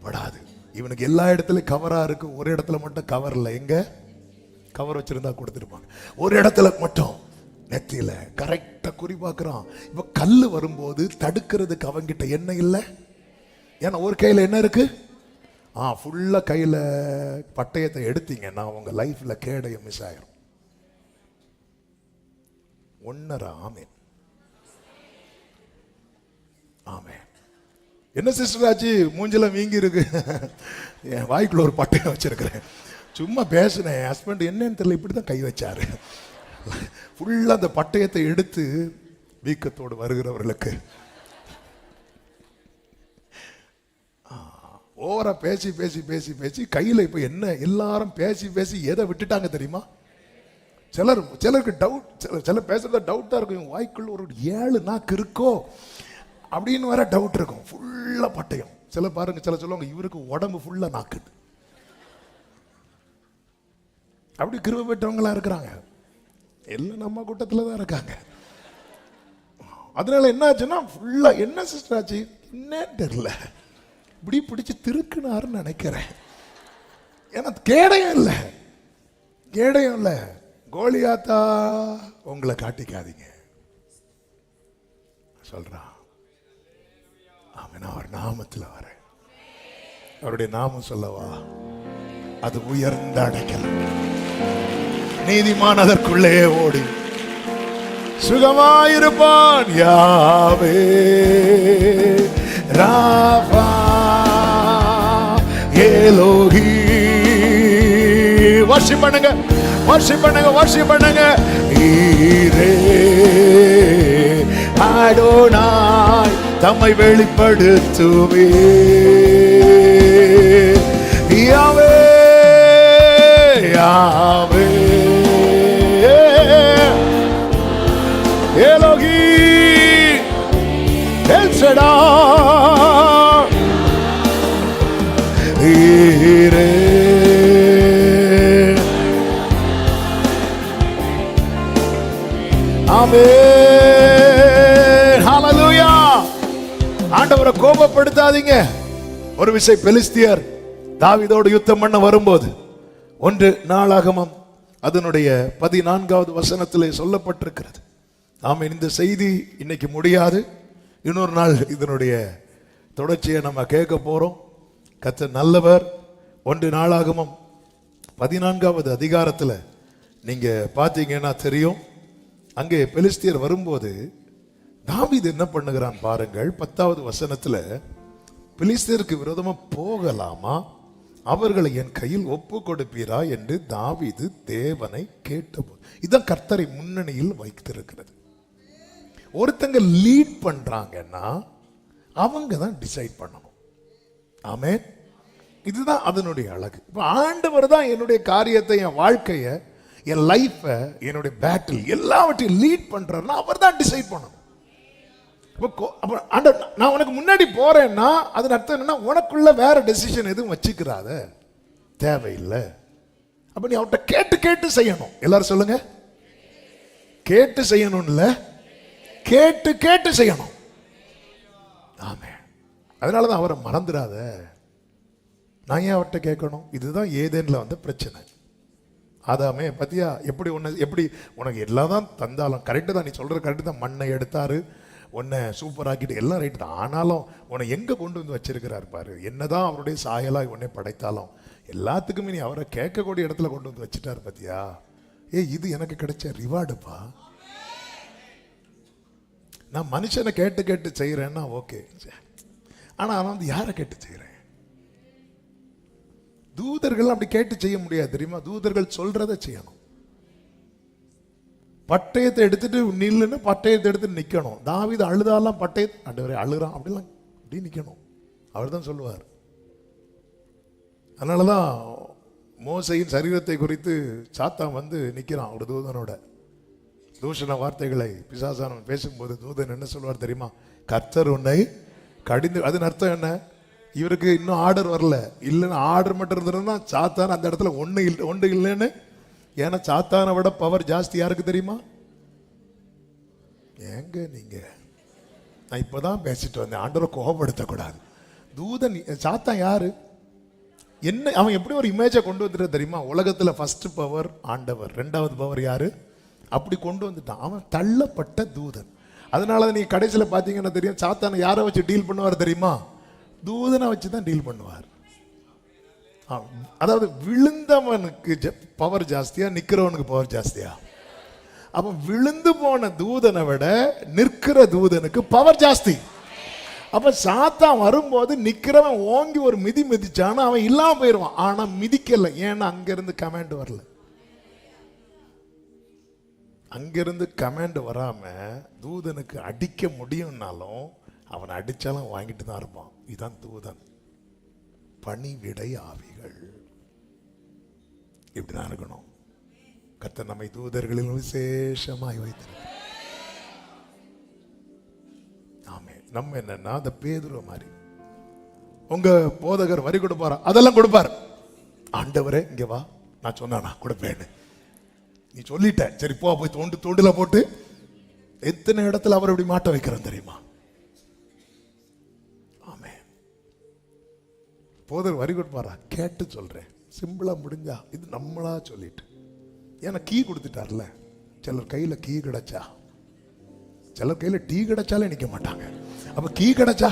படாது. இவனுக்கு எல்லா இடத்துலயும் கவரா இருக்கு, ஒரு இடத்துல மட்டும் கவர் இல்லை. எங்க கவர் வச்சிருந்தா கொடுத்துருப்பாங்க, ஒரு இடத்துல மட்டும் நெத்தியில கரெக்டா குறி பார்க்கிறான். இப்ப கல்லு வரும்போது தடுக்கிறதுக்கு அவங்கிட்ட என்ன இல்லை. ஏன்னா ஒரு கையில என்ன இருக்கு, ஃபுல்லா கையில பட்டயத்தை எடுத்தீங்கன்னா உங்க லைஃப்ல கேடயம் மிஸ் ஆயிரும். ஒன்னரை. ஆமென், ஆமென். என்ன சிஸ்டர் ஆச்சு, மூஞ்சில வீங்கி இருக்கு? என் வாய்க்குள்ள ஒரு பட்டயம் வச்சிருக்கிறேன், சும்மா பேசுனேன். என் ஹஸ்பண்ட் என்னன்னு தெரியல, இப்படிதான் கை வச்சாரு. ஃபுல்லா அந்த பட்டயத்தை எடுத்து வீக்கத்தோடு வருகிறவர்களுக்கு ஓவரா பேசி பேசி பேசி பேசி கையில இப்ப என்ன, எல்லாரும் பேசி பேசி எதை விட்டுட்டாங்க தெரியுமா? சிலருக்கு டவுட், சில பேசுறத டவுட்டா இருக்கும். வாய்க்குள்ள ஒரு 7 நாக்கு இருக்கோ அப்படின்னு வேற டவுட் இருக்கும். ஃபுல்லா பட்டயம். சில பாருங்க, சில சொல்லுவாங்க இவருக்கு உடம்பு ஃபுல்லா நாக்கு. அப்படி கிருபை பெற்றவங்களா இருக்கிறாங்க. எல்லாம் நம்ம கூட்டத்துல தான் இருக்காங்க. அதனால என்ன ஆச்சுன்னா, ஃபுல்லா என்ன சிஸ்டர் ஆச்சு என்னன்னு தெரியல, இப்படி பிடிச்சு திருக்குனாருன்னு நினைக்கிறேன். ஏன்னா கேடயம் இல்லை, கேடயம் இல்லை. கோலியாத்தா, உங்களை காட்டிக்காதீங்க சொல்றான். அவன் அவர் நாமத்தில் வரேன். அவருடைய நாமம் சொல்லவா, அது உயர்ந்த அடைக்கலம். நீதிமான் அதற்குள்ளே ஓடி சுகமாயிருப்பான். யாவே ராபா ஏலோகி. வர்ஷிப் பண்ணுங்க, வர்ஷிப் பண்ணுங்க, வர்ஷிப் பண்ணுங்க. ஈரே அடோனாய் தம்மை வெளிப்படுத்துவே. யாவே யாவே ஏலோகி எல் ஷடாய் ஈரே. ஆமென், ஹல்லேலூயா. ஆண்டவரை கோபப்படுத்தாதீங்க. ஒரு விஷயம், பெலிஸ்தியர் தாவீதோடு யுத்தம் பண்ண வரும்போது 1 நாளாகமம் அதனுடைய 14வது வசனத்திலே சொல்லப்பட்டிருக்கிறது. ஆமென். இந்த செய்தி இன்னைக்கு முடியாது, இன்னொரு நாள் இதனுடைய தொடர்ச்சியை நம்ம கேட்க போறோம். கர்த்தர் நல்லவர். 1 நாளாகமம் 14வது அதிகாரத்தில் நீங்க பார்த்தீங்கன்னா தெரியும். அங்கே பெலிஸ்தியர் வரும்போது தாவீது என்ன பண்ணுகிறான் பாருங்கள், 10வது வசனத்துல, பிலிஸ்தருக்கு விரோதமா போகலாமா, அவர்களை என் கையில் ஒப்பு கொடுப்பீரா என்று தாவீது தேவனை கேட்டபோது. இதுதான் கர்த்தரை முன்னணியில் வைத்திருக்கிறது. ஒருத்தங்க லீட் பண்றாங்கன்னா அவங்க தான் டிசைட் பண்ணணும். ஆமென். இதுதான் அதனுடைய அழகு. இப்ப ஆண்டவர் தான் என்னுடைய காரியத்தை, என் வாழ்க்கையை, என் லைஃபை, என்னுடைய பேட்டில் எல்லாவற்றையும் லீட் பண்றாருன்னா அவர் தான் டிசைட் பண்ணணும். நான் உனக்கு முன்னாடி போறேன்னா அதன் அர்த்தம் என்னன்னா, உனக்குள்ள வேற டெசிஷன் எதுவும் வச்சுக்கிறாத, தேவையில்லை. அப்ப நீ அவர்கிட்ட கேட்டு கேட்டு செய்யணும். எல்லாரும் சொல்லுங்க, கேட்டு செய்யணும், இல்ல கேட்டு கேட்டு செய்யணும். ஆமே. அதனாலதான் அவரை மறந்துடாத. நான் ஏன் அவர்கிட்ட கேட்கணும்? இதுதான் ஏதேன்ல வந்த பிரச்சனை. ஆதாமே பத்தியா, எப்படி உனக்கு எல்லாம் தான் தந்தாலும், கரெக்டு தான், நீ சொல்ற கரெக்டு தான். மண்ணை எடுத்தாரு, உன்னை சூப்பர் ஆக்கிட்டு, எல்லாம் ரைட்டு தான். ஆனாலும் உன்னை எங்க கொண்டு வந்து வச்சிருக்கிறார் பாரு. என்னதான் அவருடைய சாயலாய் உன்னை படைத்தாலும் எல்லாத்துக்குமே நீ அவரை கேட்கக்கூடிய இடத்துல கொண்டு வந்து வச்சுட்டாரு பத்தியா. இது எனக்கு கிடைச்ச ரிவார்டுப்பா. நான் மனுஷனை கேட்டு கேட்டு செய்யறேன்னா ஓகே, ஆனா அவன் வந்து யாரை கேட்டு செய்யறேன்? தூதர்கள் அப்படி கேட்டு செய்ய முடியாது தெரியுமா? தூதர்கள் சொல்றதை செய்யணும். பட்டயத்தை எடுத்துட்டு நில்லுன்னு பட்டயத்தை எடுத்துட்டு நிக்கணும். தாவீது அழுதாலாம் பட்டயத்தை, ஆண்டவரே அழுறான் அப்படிலாம் அப்படி நிக்கணும். அவர் தான் சொல்லுவார். அதனாலதான் மோசையின் சரீரத்தை குறித்து சாத்தான் வந்து நிக்கிறான் ஒரு தூதனோட. தூஷண வார்த்தைகளை பிசாசானவன் பேசும்போது தூதன் என்ன சொல்வார் தெரியுமா? கர்த்தர் உன்னை கடிந்து. அதன் அர்த்தம் என்ன? இவருக்கு இன்னும் ஆர்டர் வரல. இல்லைன்னு ஆர்டர் மட்டும் இருந்ததுன்னா சாத்தான் அந்த இடத்துல ஒன்று இல்லைன்னு. ஏன்னா சாத்தானை விட பவர் ஜாஸ்தி யாருக்கு தெரியுமா? ஏங்க நீங்க, நான் இப்பதான் பேசிட்டு வந்தேன், ஆண்டவரை கோபப்படுத்தக்கூடாது. தூதன் சாத்தான் யாரு? என்ன அவன் எப்படி ஒரு இமேஜை கொண்டு வந்துட்டு தெரியுமா? உலகத்துல ஃபர்ஸ்ட் பவர் ஆண்டவர், 2வது பவர் யாரு? அப்படி கொண்டு வந்துட்டான். அவன் தள்ளப்பட்ட தூதன். அதனால நீ கடைசியில் பார்த்தீங்கன்னா தெரியும், சாத்தானை யாரை வச்சு டீல் பண்ணுவார் தெரியுமா? தூதனை வச்சு தான் டீல் பண்ணுவார். அதாவது விழுந்தவனுக்கு பவர் ஜாஸ்தியா, நிக்கிறவனுக்கு பவர் ஜாஸ்தியா? அப்ப விழுந்து போன தூதனை விட நிற்கிற தூதனுக்கு பவர் ஜாஸ்தி. அப்ப சாத்தான் வரும்போது நிக்கிறவன் ஓங்கி ஒரு மிதி மிதிச்சானா அவன் இல்லாம போயிடுவான். ஆனா மிதிக்கல, ஏன்னா அங்கிருந்து கமாண்ட் வரல. அங்கிருந்து கமாண்ட் வராம தூதனுக்கு அடிக்க முடியும்னாலும் அவன் அடிச்சாலும் வாங்கிட்டு தான் இருப்பான். இதுதான் தூதன். பணிவிடை ஆவிகள் இப்படிதான் இருக்கணும். கர்த்தர் நம்மை தூதர்களில் விசேஷமாய் வைத்திருக்கிறார். ஆமே. நம்ம என்னன்னா அந்த பேதுரு மாதிரி, உங்க போதகர் வரி கொடுப்பாரா? அதெல்லாம் கொடுப்பார். ஆண்டவரே இங்க வா, நான் சொன்னா கொடுப்பேன்னு நீ சொல்லிட்ட, சரி போ, போய் தோண்டுல போட்டு. எத்தனை இடத்துல அவர் இப்படி மாட்ட வைக்கிறோம் தெரியுமா? ஆமே. போதர் வரி கொடுப்பாரா? கேட்டு சொல்றேன், சிம்பிளா முடிஞ்சா. இது நம்மளா சொல்லிட்டு, ஏன்னா கீ கொடுத்துட்டார்ல. சிலர் கையில கீ கிடைச்சா, சிலர் கையில டீ கிடைச்சாலே நிக்க மாட்டாங்க. அப்ப கீ கிடைச்சா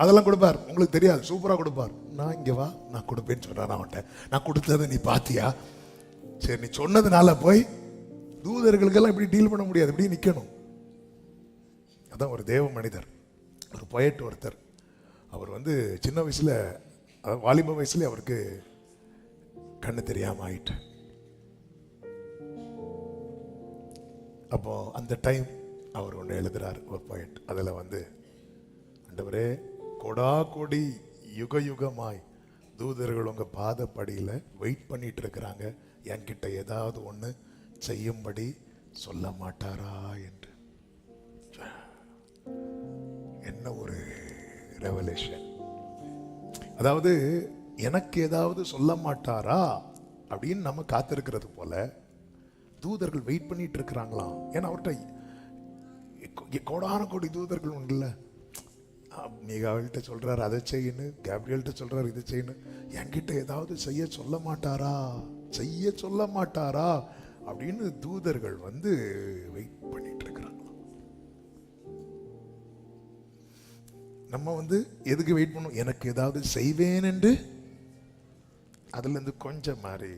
அதெல்லாம் கொடுப்பார். உங்களுக்கு தெரியாது, சூப்பரா கொடுப்பார். நான் இங்க வா, நான் கொடுப்பேன்னு சொல்றேன். அவன்கிட்ட நான் கொடுத்ததை நீ பாத்தியா? சரி, நீ சொன்னதுனால போய். தூதர்களுக்கெல்லாம் இப்படி டீல் பண்ண முடியாது, இப்படி நிக்கணும். அதான் ஒரு தேவ மனிதர், ஒரு பொயட் ஒருத்தர். அவர் வந்து சின்ன வயசுல, வாலிப வயசுல அவருக்கு கண்ணு தெரியாம ஆயிட்டு. அப்போ அந்த டைம் அவர் ஒன்று எழுதுறார், ஒரு பொயட். அதில் வந்து, ஆண்டவரே கொடா கொடி யுக யுகமாய் தூதர்கள் உங்க பாதப்படியில் வெயிட் பண்ணிட்டு இருக்கிறாங்க, என்கிட்ட ஏதாவது ஒன்று செய்யும்படி சொல்ல மாட்டாரா என்று. என்ன ஒரு ரெவலேஷன்! அதாவது எனக்கு ஏதாவது சொல்ல மாட்டாரா அப்படின்னு நம்ம காத்திருக்கிறது போல தூதர்கள் வெயிட் பண்ணிட்டு இருக்கிறாங்களாம். ஏன்னா அவர்கிட்ட கோடான கோடி தூதர்கள் உண்டுல்ல. மீகாவில்கிட்ட சொல்றாரு அதை செய்யணும், கேப்ரியல்கிட்ட சொல்றாரு இதை செய்யணும். என்கிட்ட ஏதாவது செய்ய சொல்ல மாட்டாரா, செய்ய சொல்ல மாட்டாரா அப்படின்னு தூதர்கள் வந்து வெயிட் பண்ணிட்டு இருக்கிறாங்க. நம்ம வந்து எதுக்கு வெயிட் பண்ணும்? எனக்கு ஏதாவது செய்வேன் என்று. அதுல இருந்து கொஞ்சம் மாறி,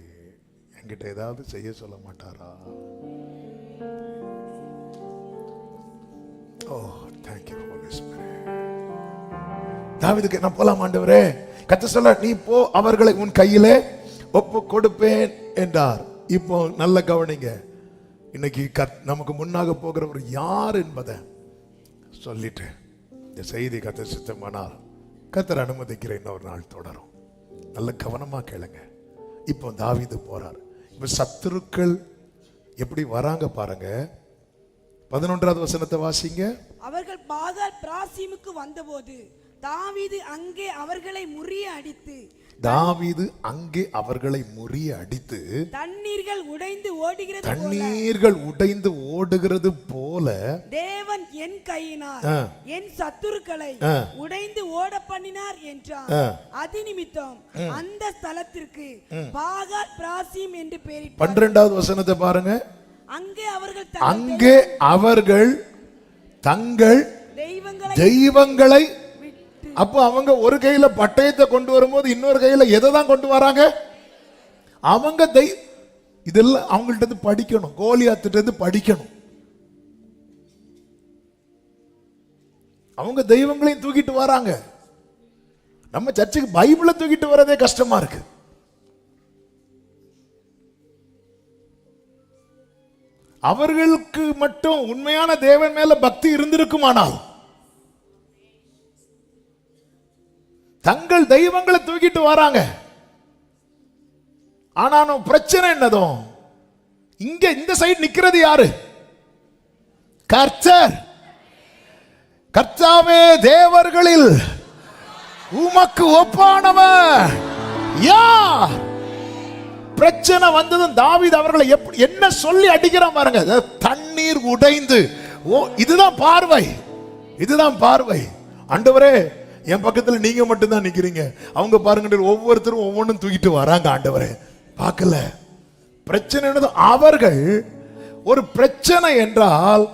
என்கிட்ட ஏதாவது செய்ய சொல்ல மாட்டாரா. ஓ thank you Holy Spirit. தாவீதுக்கு நான் போலாம் ஆண்டவரே, கர்த்தர் சொல்ல நீ போ, அவர்களை உன் கையிலே ஒப்பு கொடுப்பேன் என்றார். இப்போ நல்ல கவனிங்க, இன்னைக்கு நமக்கு முன்னாக போகிறவர் யார் என்பதை சொல்லிட்டு இந்த செய்தி கர்த்தர் சித்தமானால் கர்த்தர் அனுமதிக்கிற இன்னொரு நாள் தொடரும். நல்ல கவனமா கேளுங்க. இப்போ தாவீது போறார். இப்ப சத்துருக்கள் எப்படி வராங்க பாருங்க. 11வது வசனத்தை வாசிங்க. அவர்கள் பாகால் பிராசீமுக்கு வந்தபோது தாவீது அங்கே அவர்களை முறியடித்து தண்ணீர்கள் உடைந்து ஓடுகிறது போல தேவன் என் கையினால் என் சத்துருக்களை உடைந்து ஓட பண்ணினார் என்றார். அது நிமித்தம் அந்த ஸ்தலத்திற்கு பாகால் பிராசீம் என்று பெயரிட்டார். 12வது வசனத்தை பாருங்க. அங்கே அவர்கள் தங்கள் தெய்வங்களை அப்போ அவங்க ஒரு கையில பட்டயத்தை கொண்டு வரும்போது இன்னொரு கையில எதை தான் கொண்டு வராங்க? அவங்க இதெல்லாம் அவங்கள்ட்ட இருந்து படிக்கணும், கோலியாத்திட்ட இருந்து படிக்கணும். அவங்க தெய்வங்களையும் தூக்கிட்டு வராங்க. நம்ம சர்ச்சுக்கு பைபிளை தூக்கிட்டு வரதே கஷ்டமா இருக்கு. அவர்களுக்கு மட்டும் உண்மையான தேவன் மேல பக்தி இருந்திருக்குமானால் தங்கள் தெய்வங்களை தூக்கிட்டு வராங்க. ஆனாலும் பிரச்சனை என்னதும் இங்க இந்த சைடு நிக்கிறது யாரு? கர்த்தர். கர்த்தாவே தேவர்களில் உமக்கு ஒப்பானவர் யார்? பிரச்சனை வந்ததும் தாவீது அவர்களை என்ன சொல்லி அடிக்கிறான் பாருங்க. தண்ணீர் உடைந்து. இதுதான் பார்வை, இதுதான் பார்வை. ஆண்டவரே என் பக்கத்துல நீங்க மட்டும்தான் நிக்கிறீங்க, அவங்க பாருங்க ஒவ்வொருத்தரும் ஒவ்வொன்றும் தூக்கிட்டு வராங்க. ஆண்டவரே பார்க்கல. பிரச்சனை என்னது? அவர்கள் ஒரு பிரச்சனை என்றால்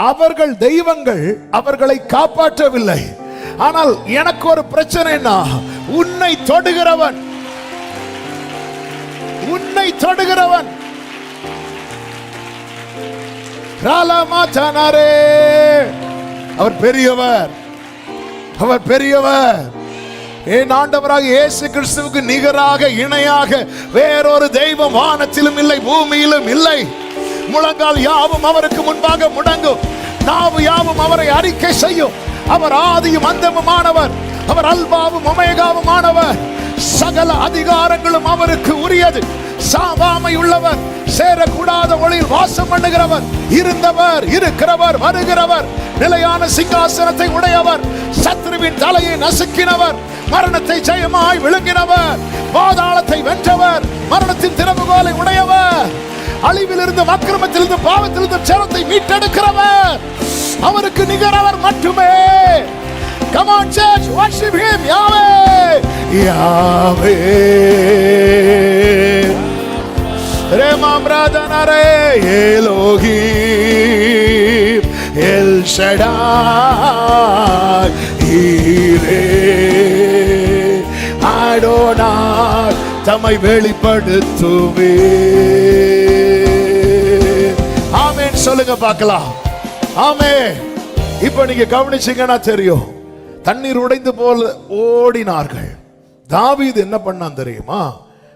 அவர்கள் தெய்வங்கள் அவர்களை காப்பாற்றவில்லை. ஆனால் எனக்கு ஒரு பிரச்சனைனா உன்னை தொடுகிறவன், உன்னை தொடுகிறவன் அவர் பெரியவர், அவர் பெரியவர். என் ஆண்டவராக இயேசு கிறிஸ்துவுக்கு நிகராக இணையாக வேறொரு தெய்வம் வானத்திலும் இல்லை, பூமியிலும் இல்லை. முழங்கால் யாவும் அவருக்கு முன்பாக முடங்கும், நாவு யாவும் அவரை அறிக்கை செய்யும். அவர் ஆதியும் அந்தமுமானவர், அவர் அல்பாவும் ஒமேகாவும் ஆனவர். சகல அதிகாரங்களும் அவருக்கு உரியது. சாவாமை உள்ளவர், சேரக்கூடாத ஒளியில் வாசம் பண்ணுகிறவர், இருந்தவர், இருக்கிறவர், வருகிறவர், நிலையான சிங்காசனத்தை உடையவர், சத்ருவின் தலையை நசுக்கினவர், மரணத்தை ஜெயமாய் விழுங்கினவர், பாதாளத்தை வென்றவர், மரணத்தின் திறவுகோலை உடையவர், அழிவிலிருந்து அக்கிரமத்திலிருந்து பாவத்திலிருந்து ஜனத்தை மீட்டெடுக்கிறவர். அவருக்கு நிகரவர் மட்டுமே. Come on church, worship him. Yahweh, Yahweh. Rema bradanare Elohim, El Shaddai, Yireh, Adonai, தம்மை வெளிப்படுத்துவே. ஆமென் சொல்லுங்க பார்க்கலாம். ஆமென். இப்போ நீங்க கவனிச்சீங்கன்னா தெரியும். தண்ணீர் உடைந்து போல ஓடினார்கள். தாவீது என்ன பண்ணான் தெரியுமா?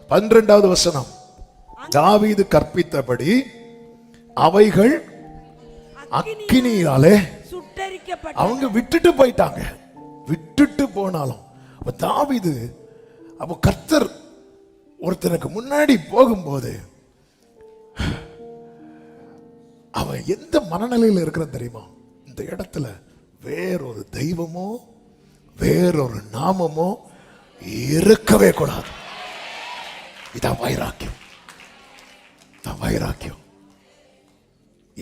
12வது வசனம். தாவீது கற்பித்தபடி அவைகள் அக்கினியாலே அவங்க விட்டுட்டு போயிட்டாங்க. விட்டுட்டு போனாலும் தாவீது அப்ப கர்த்தர் ஒருத்தனுக்கு முன்னாடி போகும்போது அவன் எந்த மனநிலையில் இருக்கிறான் தெரியுமா? இந்த இடத்துல வேறொரு தெய்வமோ வேறொரு நாமமோ இருக்கவே கூடாது. இதான் வைராக்கியம், இதான் வைராக்கியம்.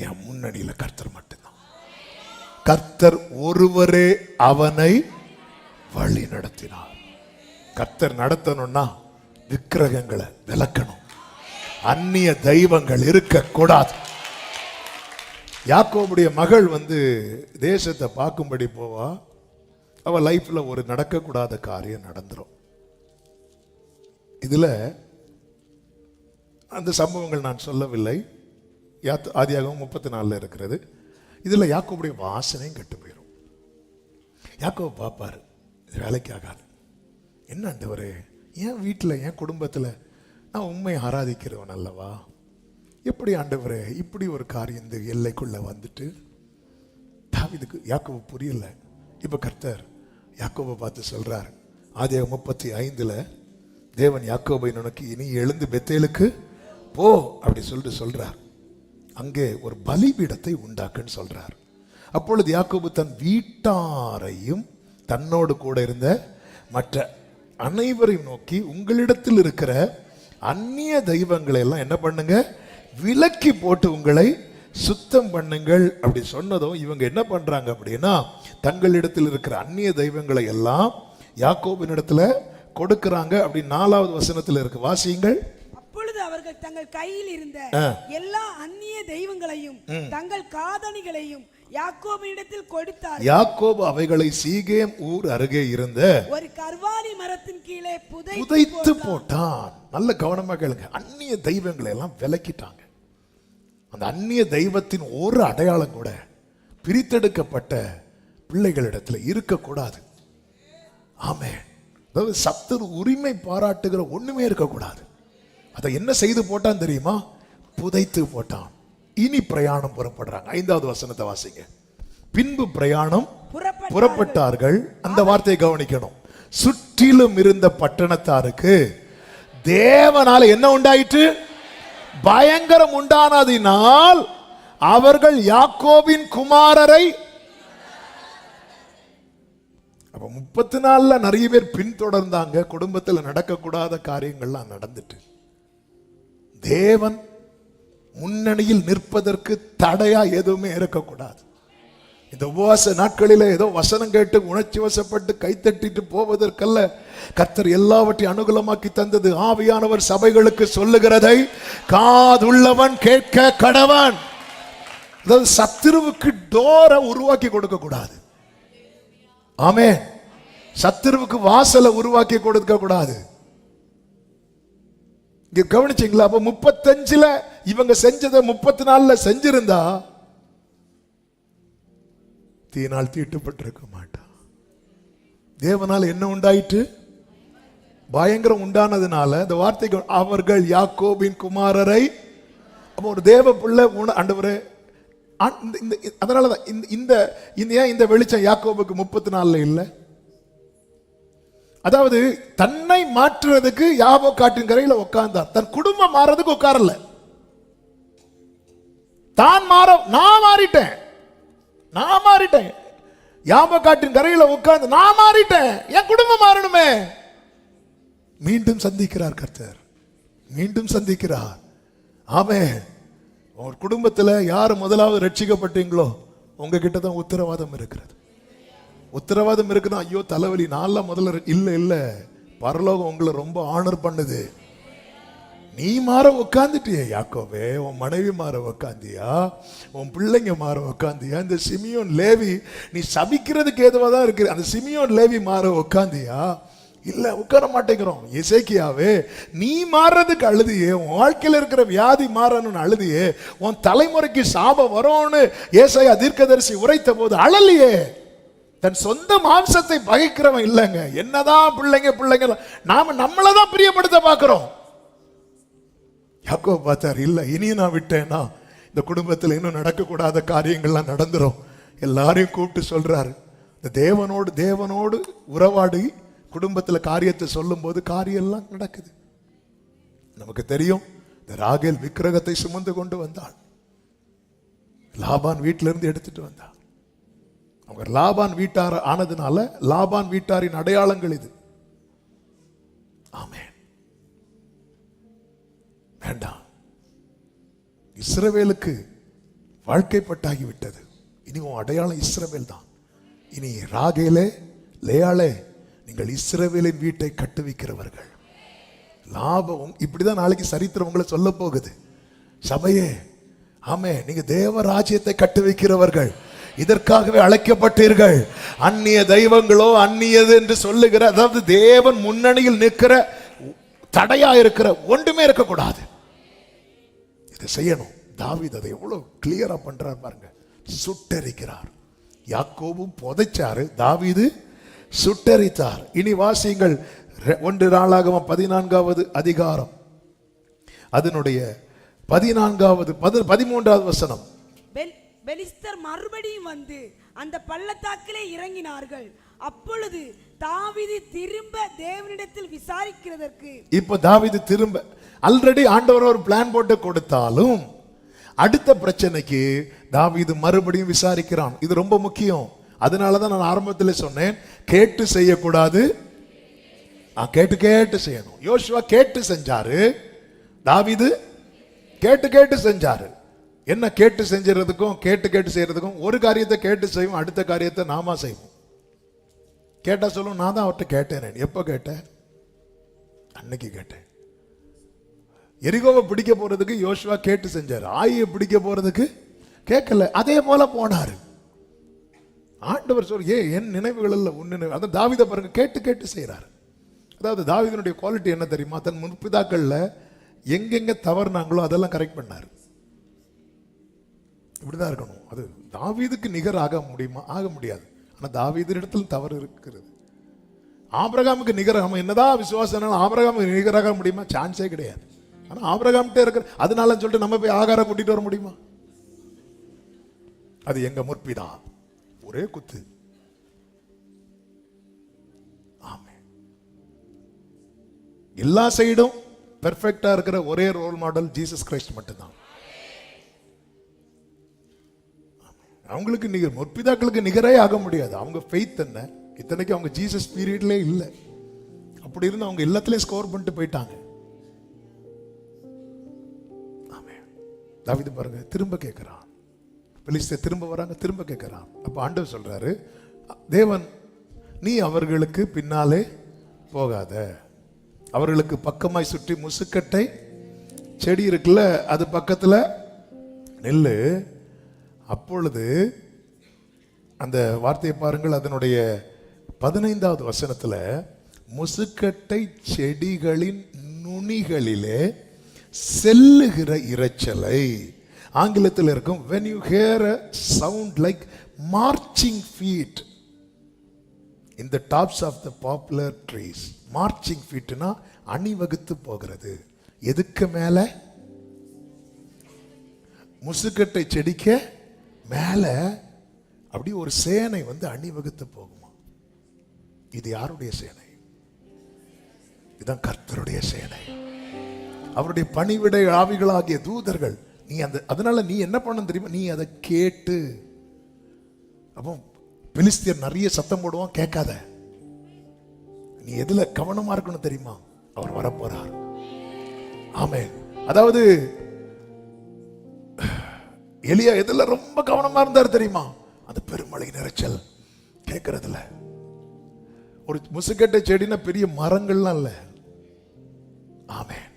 என் முன்னணியில கர்த்தர் மட்டும்தான். கர்த்தர் ஒருவரே அவனை வழி நடத்தினார். கர்த்தர் நடத்தணும்னா விக்கிரகங்களை விலக்கணும், அந்நிய தெய்வங்கள் இருக்க கூடாது. யாக்கோபுடைய மகள் தேசத்தை பார்க்கும்படி போவா. அவ லைஃப்ல ஒரு நடக்கக்கூடாத காரியம் நடந்துரும். இதுல அந்த சம்பவங்கள் நான் சொல்லவில்லை, ஆதியாகமம் 34 இருக்கிறது. இதுல யாக்கோபுடைய வாசனையும் கெட்டு போயிடும். யாக்கோபு பார்ப்பாரு, வேலைக்கு ஆகாது. என்ன ஆண்டவரே, என் வீட்டில் என் குடும்பத்தில் நான் உண்மையை ஆராதிக்கிறவன் அல்லவா, எப்படி ஆண்டவரே இப்படி ஒரு காரியம் இந்த எல்லைக்குள்ள வந்துட்டு? தாவீதுக்கு யாக்கோபு புரியல. இப்ப கர்த்தர் யாக்கோபை பார்த்து சொல்றார், ஆதியாகமம் 35 தேவன் யாக்கோபை நோக்கி, இனி எழுந்து பெத்தேலுக்கு போ அப்படி சொல்றார். அங்கே ஒரு பலிபீடத்தை உண்டாக்குன்னு சொல்றார். அப்பொழுது யாக்கோபு தன் வீட்டாரையும் தன்னோடு கூட இருந்த மற்ற அனைவரையும் நோக்கி, உங்களிடத்தில் இருக்கிற அந்நிய தெய்வங்களை எல்லாம் என்ன பண்ணுங்க, விலக்கி போட்டு உங்களை சுத்தம் பண்ணுங்கள் அப்படி சொன்னதும் இவங்க என்ன பண்றாங்க அப்படின்னா, தங்களிடத்தில் இருக்கிற அந்நிய தெய்வங்களை எல்லாம் யாக்கோபின் இடத்துல கொடுக்கறாங்க. அப்படி 4வது வசனத்தில் இருக்கு, வாசியுங்கள். அப்பொழுது அவர்கள் தங்கள் கையில் இருந்த எல்லா அந்நிய தெய்வங்களையும் தங்கள் காதணிகளையும் யாக்கோபினிடத்தில் கொடுத்தார். யாக்கோபு அவைகளை சீகேம் ஊர் அருகே இருந்த ஒரு கர்வாலி மரத்தின் கீழே புதைத்து போட்டான். நல்ல கவனமா கேளுங்க. அந்நிய தெய்வங்களை எல்லாம் விலக்கிட்டாங்க. அந்த அந்நிய தெய்வத்தின் ஒரு அடையாளம் கூட பிரித்தெடுக்கப்பட்ட பிள்ளைகளிடத்துல இருக்கக்கூடாது. ஆமென். அதாவது சத்துரு உரிமை பாராட்டுகிற ஒண்ணுமே இருக்கக்கூடாது. அதை என்ன செய்து போட்டான் தெரியுமா? புதைத்து போட்டான். இனி பிரயாணம் புறப்படுறாங்க. 5வது வசனத்தை வாசிங்க. பின்பு பிரயாணம் புறப்பட்டார்கள். அந்த வார்த்தையை கவனிக்கணும். சுற்றிலும் இருந்த பட்டணத்தாருக்கு தேவனால என்ன உண்டாயிற்று? பயங்கரம் உண்டானதினால் அவர்கள் யாக்கோபின் குமாரரை, அப்ப 34 நிறைய பேர் பின்தொடர்ந்தாங்க. குடும்பத்தில் நடக்கக்கூடாத காரியங்கள்லாம் நடந்துட்டு தேவன் முன்னணியில் நிற்பதற்கு தடையா எதுவுமே இருக்கக்கூடாது. இந்த உபவாச நாட்களில் ஏதோ வசனம் கேட்டு உணர்ச்சி வசப்பட்டு கைத்தட்டிட்டு போவதற்கல்ல, கர்த்தர் எல்லாவற்றையும் அனுகூலமாக்கி தந்தது. ஆவியானவர் சபைகளுக்கு சொல்லுகிறதை காதுள்ளவன் கேட்க கடவன். அதாவது சத்துருவுக்கு டோரை உருவாக்கி கொடுக்க கூடாது. ஆமென். சத்துருவுக்கு வாசலை உருவாக்கி கொடுக்க கூடாது. இங்க கவனிச்சீங்களா? அப்ப 35 இவங்க செஞ்சதை 34 செஞ்சிருந்தா தீனால் தீட்டுப்பட்டிருக்க மாட்டான். தேவனால் என்ன உண்டாயிற்று? பயங்கரம் உண்டானதுனால இந்த வார்த்தைக்கு அவர்கள் யாக்கோபின் குமாரரை, ஒரு தேவ பிள்ளை ஆண்டவரே, அதனாலதான் இந்த வெளிச்சம் யாக்கோபுக்கு 34 இல்லை. அதாவது தன்னை மாற்றுறதுக்கு யாபோ காட்டின் கரையில உட்கார்ந்தார். தன் குடும்பம் மாறதுக்கு உட்காரல. தான் மாற, நான் மாறிட்டேன். யாபோ காட்டின் கரையில உட்கார்ந்து நான் மாறிட்டேன், என் குடும்பம் மாறணுமே. மீண்டும் சந்திக்கிறார் கர்த்தர், மீண்டும் சந்திக்கிறார். ஆமென். ஒரு குடும்பத்தில் யார் முதலாவது ரட்சிக்கப்பட்டீங்களோ உங்ககிட்ட தான் உத்தரவாதம் இருக்கிறது. உத்தரவாதம் இருக்குன்னா, ஐயோ தலைவலி நான்லாம் முதல்ல இல்ல பரலோகம் உங்களை ரொம்ப ஆனர் பண்ணுது. நீ மாற உட்காந்துட்டிய யாக்கோவே, உன் மனைவி மாற உட்காந்தியா, உன் பிள்ளைங்க மாற உட்காந்தியா, இந்த சிமியோன் லேவி நீ சபிக்கிறதுக்கு ஏதுவா தான் இருக்கு, அந்த சிமியோன் லேவி மாற உட்காந்தியா? இல்ல, உட்கார மாட்டேங்கிறோம். எசேக்கியாவே, நீ மாறுறதுக்கு அழுதியே, உன் வாழ்க்கையில் இருக்கிற வியாதி மாறணும்னு அழுதியே, உன் தலைமுறைக்கு சாபம் வரும்னு ஏசாயா தீர்க்கதரிசி உரைத்த போது அழலியே. தன் சொந்த மாம்சத்தை பகைக்கிறவன் இல்லைங்க. என்னதான் பிள்ளைங்க நாம நம்மளதான் பிரியப்படுத்த பார்க்கிறோம். யாக்கோபு பார்த்தார், இல்ல இனியும் நான் விட்டேன்னா இந்த குடும்பத்தில் இன்னும் நடக்கக்கூடாத காரியங்கள்லாம் நடந்துரும். எல்லாரையும் கூப்பிட்டு சொல்றாரு. இந்த தேவனோடு உறவாடி குடும்பத்தில் காரியத்தை சொல்லும் போது காரியம் எல்லாம் நடக்குது. நமக்கு தெரியும், இந்த ராகேல் விக்கிரகத்தை சுமந்து கொண்டு வந்தாள். லாபான் வீட்டில இருந்து எடுத்துட்டு வந்தாள். அவங்க லாபான் வீட்டார் ஆனதுனால லாபான் வீட்டாரின் அடையாளங்கள் இது. ஆமென். வேண்டாம், இஸ்ரவேலுக்கு வாழ்க்கைப்பட்டாகி விட்டது. இனி உன் அடையாளம் இஸ்ரவேல் தான். இனி ராகேலே, லேயாளே, நீங்கள் இஸ்ரவேலின் வீட்டை கட்டுவிக்கிறவர்கள். லாபம் இப்படிதான் நாளைக்கு சரித்திரம் உங்களை சொல்ல போகுது. சபையே, ஆமே, நீங்க தேவ ராஜ்யத்தை கட்டுவிக்கிறவர்கள். இதற்காகவே அழைக்கப்பட்டீர்கள். அந்நிய தெய்வங்களோ அந்நியது என்று சொல்லுகிற, அதாவது தேவன் முன்னணியில் நிற்கிற தடையா இருக்கிற ஒன்றுமே இருக்கக்கூடாது. இதை செய்யணும். தாவீது அதை எவ்வளவு கிளியரா பண்றார் பாருங்க. சுட்டெரிக்கிறார். யாக்கோபும் புதைச்சாரு, தாவீது சுட்டெரித்தார். இனி வாசியுங்கள் 1 நாளாகமம் 14வது அதிகாரம் அதனுடைய 14வது 13வது வசனம். பெலிஸ்தர் மறுபடியும் வந்து அந்த பள்ளத்தாக்கிலே இறங்கினார்கள். அப்பொழுது தாவீது திரும்ப தேவனிடத்தில் விசாரிக்கிறதற்கு, இப்ப தாவீது திரும்ப, ஆல்ரெடி ஆண்டவர் ஒரு பிளான் போட்டு கொடுத்தாலும் அடுத்த பிரச்சனைக்கு தாவீது மறுபடியும் விசாரிக்கிறான். இது ரொம்ப முக்கியம். அதனாலதான் நான் ஆரம்பத்தில் சொன்னேன், கேட்டு செய்யக்கூடாது, கேட்டு செய்யணும். யோசுவா கேட்டு செஞ்சாரு, தாவீது கேட்டு செஞ்சாரு. என்ன கேட்டு செஞ்சறதுக்கும் கேட்டு செய்யறதுக்கும்? ஒரு காரியத்தை கேட்டு செய்வோம், அடுத்த காரியத்தை நாம செய்வோம். கேட்டா சொல்லுவோம், நான் தான் அவர்கிட்ட கேட்டேன். எப்ப கேட்டேன்? அன்னைக்கு கேட்டேன். எரிகோவை பிடிக்க போறதுக்கு யோசுவா கேட்டு செஞ்சாரு, ஆயியை பிடிக்க போறதுக்கு கேட்கல. அதே போல போனாரு. ஆண்டவர் சொல், என் நினைவுகள் இல்ல உன் நினைவு. அதான் தாவீதை பாருங்க, கேட்டு செய்யறாரு. அதாவது தாவீதினுடைய குவாலிட்டி என்ன தெரியுமா? தன் முற்பிதாக்கள்ல எங்கெங்க தவறுனாங்களோ அதெல்லாம் கரெக்ட் பண்ணாரு. இப்படிதான் இருக்கணும். அது தாவீதுக்கு நிகர் ஆக முடியுமா? ஆக முடியாது. ஆனா தாவீது இடத்துல தவறு இருக்கிறது. ஆபிரகாமுக்கு நிகராக, என்னதான் விசுவாசம் ஆபிரகாமுக்கு நிகராக முடியுமா? சான்ஸே கிடையாது. ஆனா ஆபிரகாம்கிட்ட இருக்கிற, அதனால சொல்லிட்டு நம்ம போய் ஆகாரம் கூட்டிட்டு வர முடியுமா? அது எங்க முற்பிதா, ஒரே குத்து. ஆமே. எல்லா சைடும் பெர்ஃபெக்டா இருக்கிற ஒரே ரோல் மாடல் ஜீசஸ் கிரைஸ்ட் மட்டும்தான். அவங்களுக்கு நிகர், முற்பிதாக்களுக்கு நிகரே ஆக முடியாது. அவங்க ஃபெய்த் என்ன? இத்தனைக்கு அவங்க ஜீசஸ் பீரியட்ல இல்ல. அப்படி இருந்து அவங்க எல்லாத்துலயும் ஸ்கோர் பண்ணிட்டு போயிட்டாங்க. தாவீது பாருங்க, திரும்ப கேட்கிறான். பெலிஸ்தர் திரும்ப வராங்க, திரும்ப கேட்கிறான். அப்ப ஆண்டவர் சொல்றாரு, தேவன், நீ அவர்களுக்கு பின்னாலே போகாத, அவர்களுக்கு பக்கமாய் சுற்றி முசுக்கட்டை செடி இருக்குல்ல, அது பக்கத்துல நெல்லு. அப்பொழுது அந்த வார்த்தையை பாருங்கள், அதனுடைய 15வது வசனத்துல, முசுக்கட்டை செடிகளின் நுனிகளிலே செல்லுகிற இரைச்சலை, ஆங்கிலத்தில் இருக்கும், when you hear a sound like marching feet in the tops of the poplar trees. marching feetனா அணிவகுத்து போகிறது. எதுக்கு மேல? முசுக்கட்டை செடிக்க மேல அப்படி ஒரு சேனை வந்து அணிவகுத்து போகுமா? இது யாருடைய சேனை? இதுதான் கர்த்தருடைய சேனை. அவருடைய பணிவிடை ஆவிகளாகிய தூதர்கள். நீ அந்த, அதனால நீ என்ன பண்ண தெரியுமா? நீ அதை கேட்டு. அப்போ பெலிஸ்தியர் நிறைய சத்தம் போடுவான், கேட்காத. நீ எதுல கவனமா இருக்கணும் தெரியுமா? அவர் வரப்போறார். ஆமென். அதாவது எலியா எதுல ரொம்ப கவனமா இருந்தார் தெரியுமா? அந்த பெருமழை நிறைச்சல் கேட்கறதுல. ஒரு முசுக்கட்டை செடினா பெரிய மரங்கள்லாம் இல்ல. ஆமென்.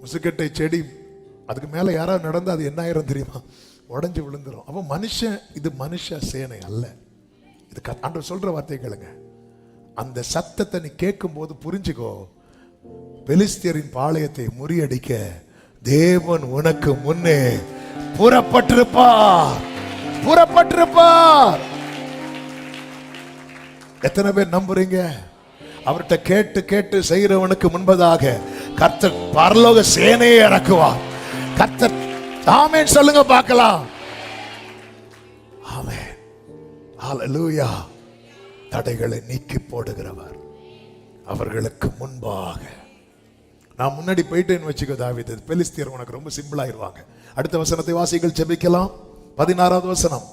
முசுக்கட்டை செடி, அதுக்கு மேல யாராவது நடந்தா அது என்ன ஆயிரும் தெரியுமா? உடஞ்சு விழுந்துரும். அப்ப மனுஷன், இது மனுஷ சேனை அல்ல. இது ஆண்டவர் சொல்ற வார்த்தை கேளுங்க. அந்த சத்தத்தை நீ கேட்கும் போது புரிஞ்சுக்கோ, பெலிஸ்தியரின் பாளையத்தை முறியடிக்க தேவன் உனக்கு முன்னே புறப்பட்டிருப்பார். எத்தனை பேர் நம்புறீங்க? அவர்கிட்ட கேட்டு செய்கிறவனுக்கு முன்பதாக கர்த்தர் பரலோக சேனையை இறக்குவார். கர்த்தர் ஆமென் சொல்லுங்க பார்க்கலாம். ஆமென். ஹல்லேலூயா. தடைகளை நீக்கி போடுகிறவர் அவர்களுக்கு முன்பாக. நான் முன்னாடி போயிட்டேன்னு வச்சுக்கோ தாவீது, பெலிஸ்தியர் உனக்கு ரொம்ப சிம்பிள் ஆயிருவாங்க. அடுத்த வசனத்தை வாசிகள் ஜெபிக்கலாம். 16வது வசனம்.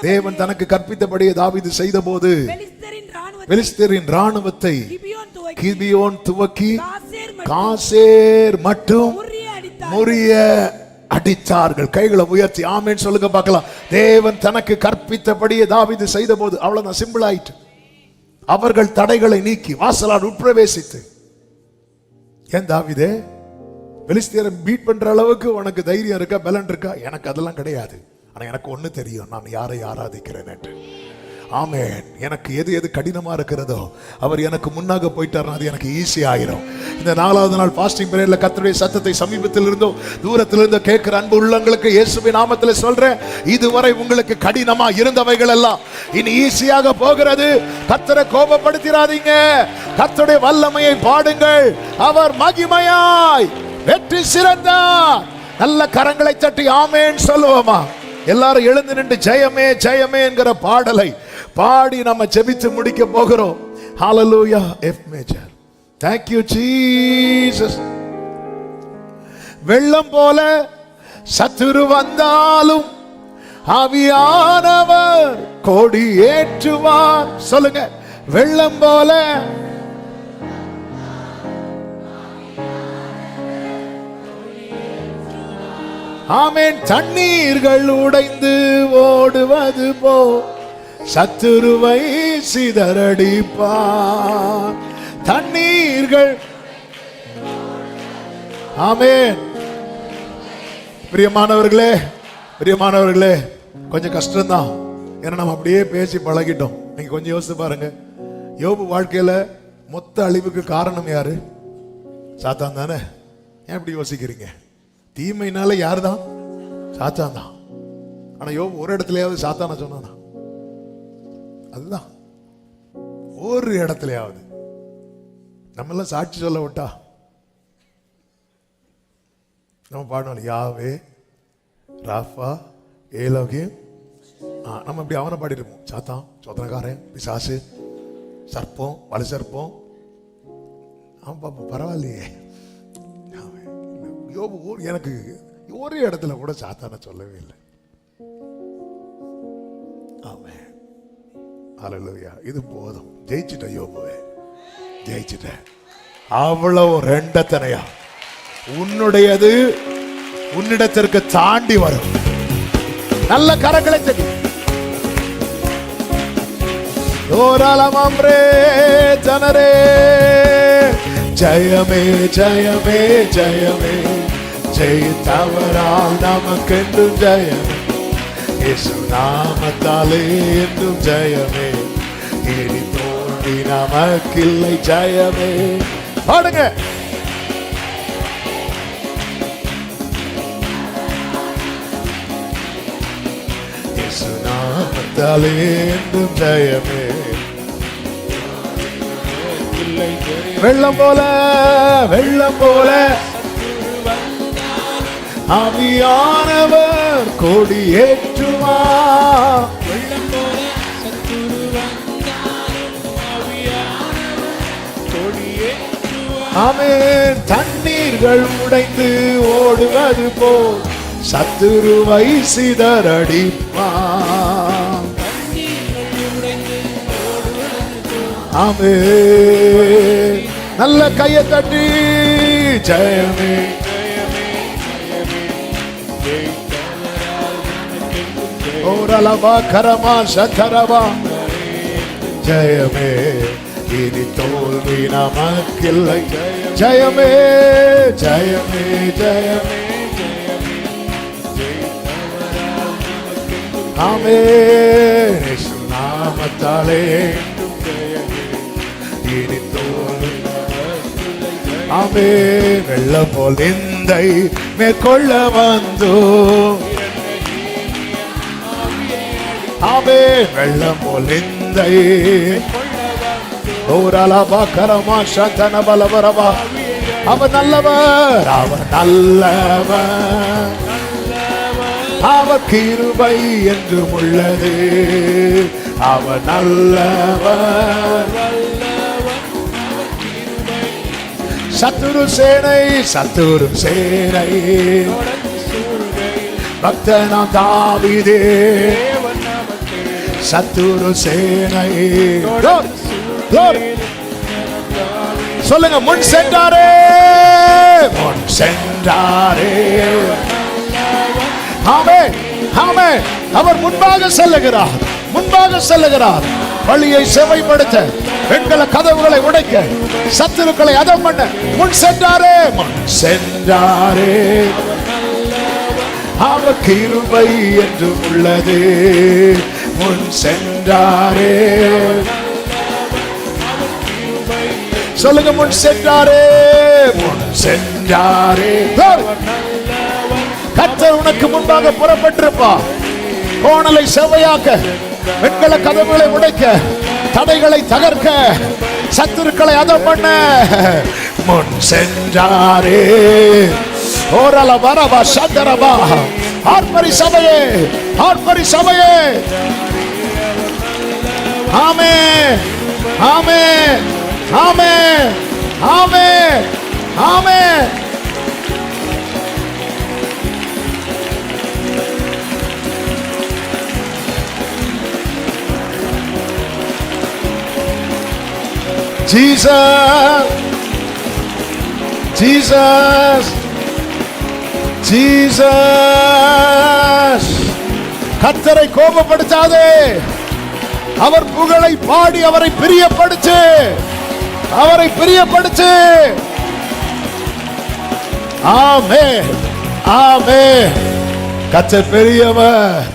தேவன் தனக்கு கற்பித்தபடியே தாவீது செய்த போது பெலிஸ்தரின் ராணுவத்தை கிபியோன் துவக்கி காசேர் மட்டும் முறிய அடித்தார்கள். கைகளை உயர்த்தி ஆமென் சொல்லுங்க பார்க்கலாம். தேவன் தனக்கு கற்பித்தபடியே தாவீது செய்த போது, அவ்வளவுதான், சிம்பிள் ஆயிட்டு. அவர்கள் தடைகளை நீக்கி வாசலால் உட்பிரவேசித்து. ஏன் தாவீதே, பெலிஸ்தியரை பீட் பண்ற அளவுக்கு உனக்கு தைரியம் இருக்கா, பலன் இருக்கா? எனக்கு அதெல்லாம் கிடையாது. ஆனா எனக்கு ஒண்ணு தெரியும், நான் யாரை ஆராதிக்கிறேன் என்று. ஆமென். எனக்கு எது எது கடினமா இருக்கிறதோ அவர் எனக்கு முன்னாக போயிட்டாருன்னா அது எனக்கு ஈஸி ஆயிரும். இந்த 4வது நாள் ஃபாஸ்டிங் பிரேயர்ல கர்த்தருடைய சத்தத்தை சமீபத்தில் இருந்தோ தூரத்தில் இருந்தோ கேட்கிற அன்பு உள்ளங்களுக்கு இயேசுவின் நாமத்தில் சொல்றேன், இதுவரை உங்களுக்கு கடினமா இருந்தவைகள் எல்லாம் இனி ஈஸியாக போகிறது. கர்த்தரை கோபப்படுத்திராதீங்க, கர்த்தருடைய வல்லமையை பாடுங்கள். அவர் மகிமையாய் வெற்றி சிறந்தார். நல்ல கரங்களை தட்டி ஆமென் சொல்லுவோமா? எல்லாரும் எழுந்து நின்று ஜெயமே ஜெயமே என்கிற பாடலை பாடி நம்ம ஜெபித்து முடிக்க போகிறோம். ஹalleluya. F major. Thank you Jesus. வெள்ளம் போல சத்துரு வந்தாலும் ஆவியானவர் கொடி ஏற்றுவார். சொல்லுங்க, வெள்ளம் போல ஆமென். தண்ணீர்கள் உடைந்து ஓடுவது போ சத்துருவை சிதறடிப்பார். தண்ணீர்கள் ஆமென். பிரியமானவர்களே, பிரியமானவர்களே, கொஞ்சம் கஷ்டம்தான். ஏன்னா நம்ம அப்படியே பேசி பழகிட்டோம். நீங்க கொஞ்சம் யோசிச்சு பாருங்க. யோபு வாழ்க்கையில மொத்த அழிவுக்கு காரணம் யாரு? சாத்தான் தானே. ஏன் இப்படி யோசிக்கிறீங்க? தீமைனால யாரு தான்? சாத்தான் தான். ஆனா யோபு ஒரு இடத்துலயாவது சாத்தான சொன்னானா? அதுதான், ஒரு இடத்துலயாவது. நம்ம எல்லாம் சாட்சி சொல்ல விட்டா நம்ம பாடணும், யாவே ராஃபா ஏலோகிம். நம்ம அப்படி அவனை பாடிருப்போம். சாத்தான், சோதனக்காரன், பிசாசு, சர்ப்பம், வலு சர்ப்பம். ஆமா பாப்பா, பரவாயில்லையே. எனக்கு ஒரு இடத்துல கூட சாத்தான சொல்லவே இல்லை. ஆமென். ஹல்லேலூயா. இது போதும். ஜெயிச்சிட்ட யோபுவே, ஜெயிச்சிட்ட. அவ்வளவு ரெண்டத்தனையா உன்னுடையது உன்னிடத்திற்கு தாண்டி வரும். நல்ல கரங்களை தட்டி ஓராலமம்ரே ஜனரே. ஜெயமே ஜெயமே ஜெயமே, ஜெயித்தவரால் நமக்கென்றும் ஜெயமே. இயேசு நாமத்தாலே என்றும் ஜெயமே. இனி தோன்றி நமக்கில்லை ஜெயமே. பாடுங்க. இயேசு நாமத்தாலே என்றும் ஜெயமே. வெள்ளம் போல வெள்ளம் போல ஆவியானவர் கொடி ஏற்றுவார். வெள்ளம் போல சத்துரு வந்தாலும் ஆவியானவர் கொடி ஏற்றுவார். ஆமென். தண்ணீர்கள் உடைந்து ஓடுவது போல் சத்துருவை சிதறடிப்பார். ஆமென். நல்ல கையை தட்டி ஜெயமே ஓரலவா கரமா சதரவா. ஜெயமே. இனி தோல்வி நமக்கில்லை. ஜெயமே ஜெயமே ஜெயமே. ஆமென். இயேசு நாமத்தாலே இனி தோல்வி. ஆமென். வெள்ளம் போல் நிந்தை மேற்கொள்ள வந்தோ. ஆமென். வெள்ளம் போல் நிந்தை ஓரலவா கரமா சதன பலவரவா. அவர் நல்லவர், அவர் நல்லவர், அவர் கிருபை என்றும் உள்ளது. அவர் நல்லவர். சத்துரு சேனை சத்துரு சேனை பக்தனாம் தாவீதே. சத்துரு சேனை சொல்லுங்க. முன் சென்றாரே முன் சென்றாரே. ஆமென் ஆமென். அவர் முன்பாக செல்லுகிறார், முன்பாக செல்லுகிறார். வழியை செவைப்படுத்த, பெண்களை கதவுகளை உடைக்க, சத்துருக்களை அதம் பண்ண முன் சென்றாரே முன் சென்றாரே. அவர் கிருபை என்று உள்ளது. முன் சென்றாரே. சொல்லுங்க, முன் சென்றாரே, முன் சென்றாரே. கர்த்தர் உனக்கு முன்பாக புறப்பட்டிருப்பா. கோணலை செவ்வையாக்க, வெண்கல கதவுகளை உடைக்க, தடைகளை தகர்க்க, சத்துருக்களை அதம் பண்ண முன் சென்றாரே. ஓரல வரவா சந்தரவா. ஆர்ப்பரி சபையே, ஆர்ப்பரி சபையே. ஆமே, ஆமே, ஆமே, ஆமே, ஆமே. Jesus, Jesus, Jesus. கர்த்தரை கோபப்படுத்தாதே. அவர் புகழை பாடி அவரை பிரியப்படுத்து, அவரை பிரியப்படுத்து. ஆமென், ஆமென். கர்த்தர் பெரியவர்,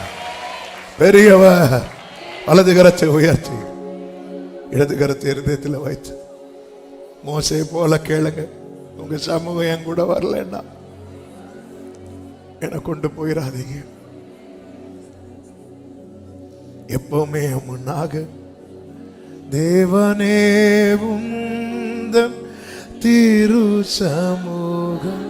பெரியவர். வலது கரத்தை உயர்த்தி இடது கரத்தை இருதயத்தில் வைத்து மோசே போல கேளுங்க. உங்க சமூகம் என் கூட வரலன்னா என்னை கொண்டு போயிடாதீங்க. எப்பவுமே முன்னாக தேவனே உந்தன் திரு சமூகம்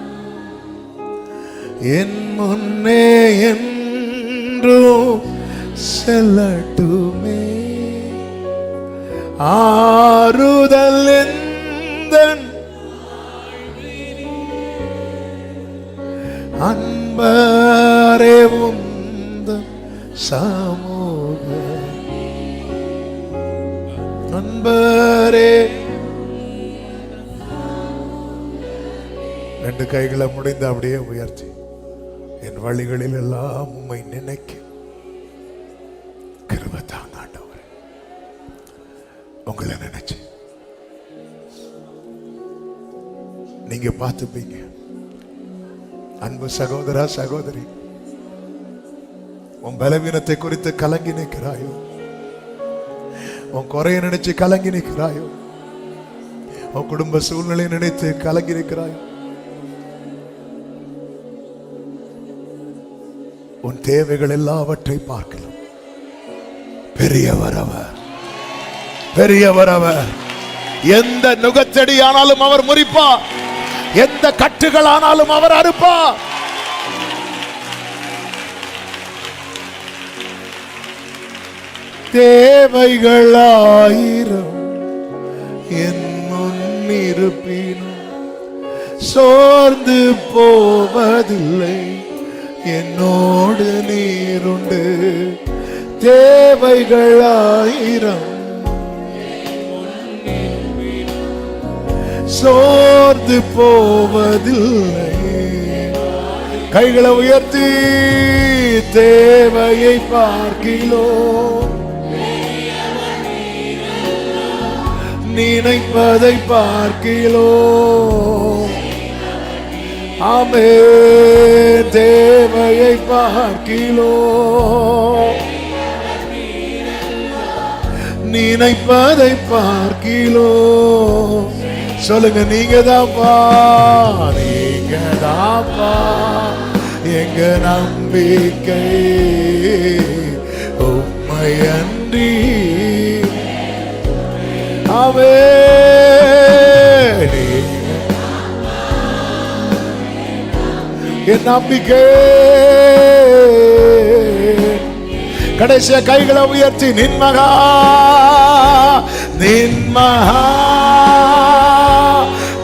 என் முன்னே என்றும் செல்லட்டுமே. ஆறுதல் எந்தன் அன்பரே உந்தன் சமூக அன்பரே. ரெண்டு கைகளை முடிந்து அப்படியே உயர்த்தி என் வழிகளில் எல்லாம் உம்மை நினைக்க கிருபை தாங்க ஆண்டவரே. உங்களை நினைச்சு நீங்க பார்த்துப்பீங்க. அன்பு சகோதரா, சகோதரி, உன் பலவீனத்தை குறித்து கலங்கி நிற்கிறாயோ, உன் குறைய நினைச்சு கலங்கி நிற்கிறாயோ, உன் குடும்ப சூழ்நிலை நினைத்து கலங்கி நிற்கிறாயோ, உன் தேவைகள் எல்லாவற்றை பார்க்கலாம் பெரியவர் அவர், பெரியவர் அவர். எந்த நுகத்தடி ஆனாலும் அவர் முறிப்பார், எந்த கட்டுகள் ஆனாலும் அவர் அறுப்பார். தேவைகள் ஆயிரம் என் முன்னிருப்பினும் சோர்ந்து போவதில்லை, என்னோடு நீருண்டு. தேவைகள் ஆயிரம் சோர்ந்து போவதில்லை. கைகளை உயர்த்தி தேவையை பார்க்கிலோ, நினைப்பதை பார்க்கிலோ. ஆமே, தேவையை பார்க்கிலோ, நினைப்பதை பார்க்கிலோ. சொல்லுங்க, நீங்க தான்ப்பா, நீங்க தான்ப்பா எங்க நம்பிக்கை, உம்மை அன்றி. ஆமே, என் நம்பிக்கை. கடைசிய கைகளை உயர்த்தி நின்மகா, நின்மகா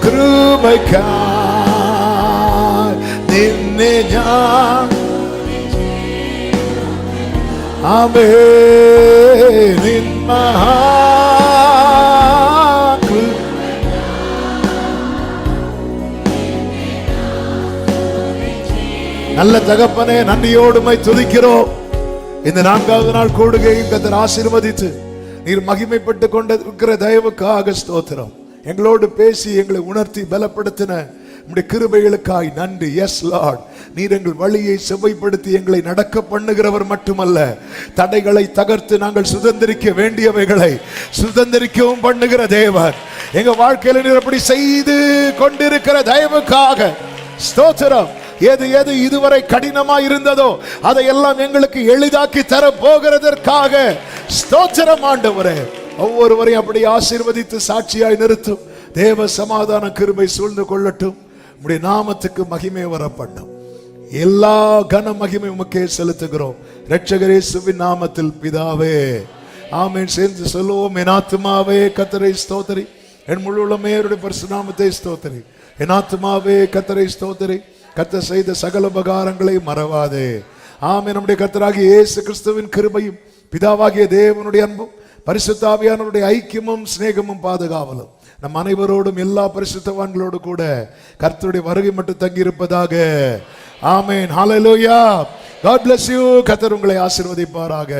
கிருபைக்காய் നിന്നെ ഞാൻ ആമേൻ നിൻ മഹാ நல்ல தகப்பனே, நன்றியோடுமை துதிக்கிறோம். இந்த 4வது நாள் கூடுகையும் கர்த்தர் ஆசீர்வதித்து நீர் மகிமைப்பட்டு கொண்டிருக்கிற தயவுக்காக ஸ்தோத்திரம். எங்களோடு பேசி எங்களை உணர்த்தி பலப்படுத்தின உம்முடைய கிருபைகளுக்காய் நன்றி. எஸ் லார்ட், நீர் எங்கள் வழியை செவ்வைப்படுத்தி எங்களை நடக்க பண்ணுகிறவர் மட்டுமல்ல, தடைகளை தகர்த்து நாங்கள் சுதந்திரிக்க வேண்டியவைகளை சுதந்திரிக்கவும் பண்ணுகிற தேவன். எங்க வாழ்க்கையில நீர் அப்படி செய்து கொண்டிருக்கிற தயவுக்காக ஸ்தோத்திரம். எது எது இதுவரை கடினமா இருந்ததோ அதையெல்லாம் எங்களுக்கு எளிதாக்கி தர போகிறதற்காக ஸ்தோத்திரம் ஆண்டவரே. ஒவ்வொருவரையும் அப்படி ஆசீர்வதித்து சாட்சியாய் நிறுத்தும். தேவ சமாதான கிருபை சூழ்ந்து கொள்ளட்டும். உம்முடைய நாமத்துக்கு மகிமை வரப்படும். எல்லா கன மகிமை உமக்கே செலுத்துகிறோம் இரட்சகர் இயேசுவின் நாமத்தில் பிதாவே, ஆமென். சேர்ந்து சொல்லுவோம். என் ஆத்துமாவே கர்த்தரை ஸ்தோத்திரி, என் முழு உள்ளமே அவருடைய பரிசுத்த நாமத்தை ஸ்தோத்திரி. என் ஆத்துமாவே கர்த்தரை ஸ்தோத்திரி, கர்த்தர் செய்த சகல உபகாரங்களை மறவாதே. ஆமென். நம்முடைய கர்த்தராகிய இயேசு கிறிஸ்துவின் கிருபையும் பிதாவாகிய தேவனுடைய அன்பும் பரிசுத்த ஆவியானவருடைய ஐக்கியமும் சிநேகமும் பாதுகாவலும் நம் அனைவரோடும் எல்லா பரிசுத்தவான்களோடு கூட கர்த்தருடைய வருகை மட்டும் தங்கி இருப்பதாக. ஆமென். ஹல்லேலூயா. God bless you. கர்த்தர் உங்களை ஆசீர்வதிப்பாராக.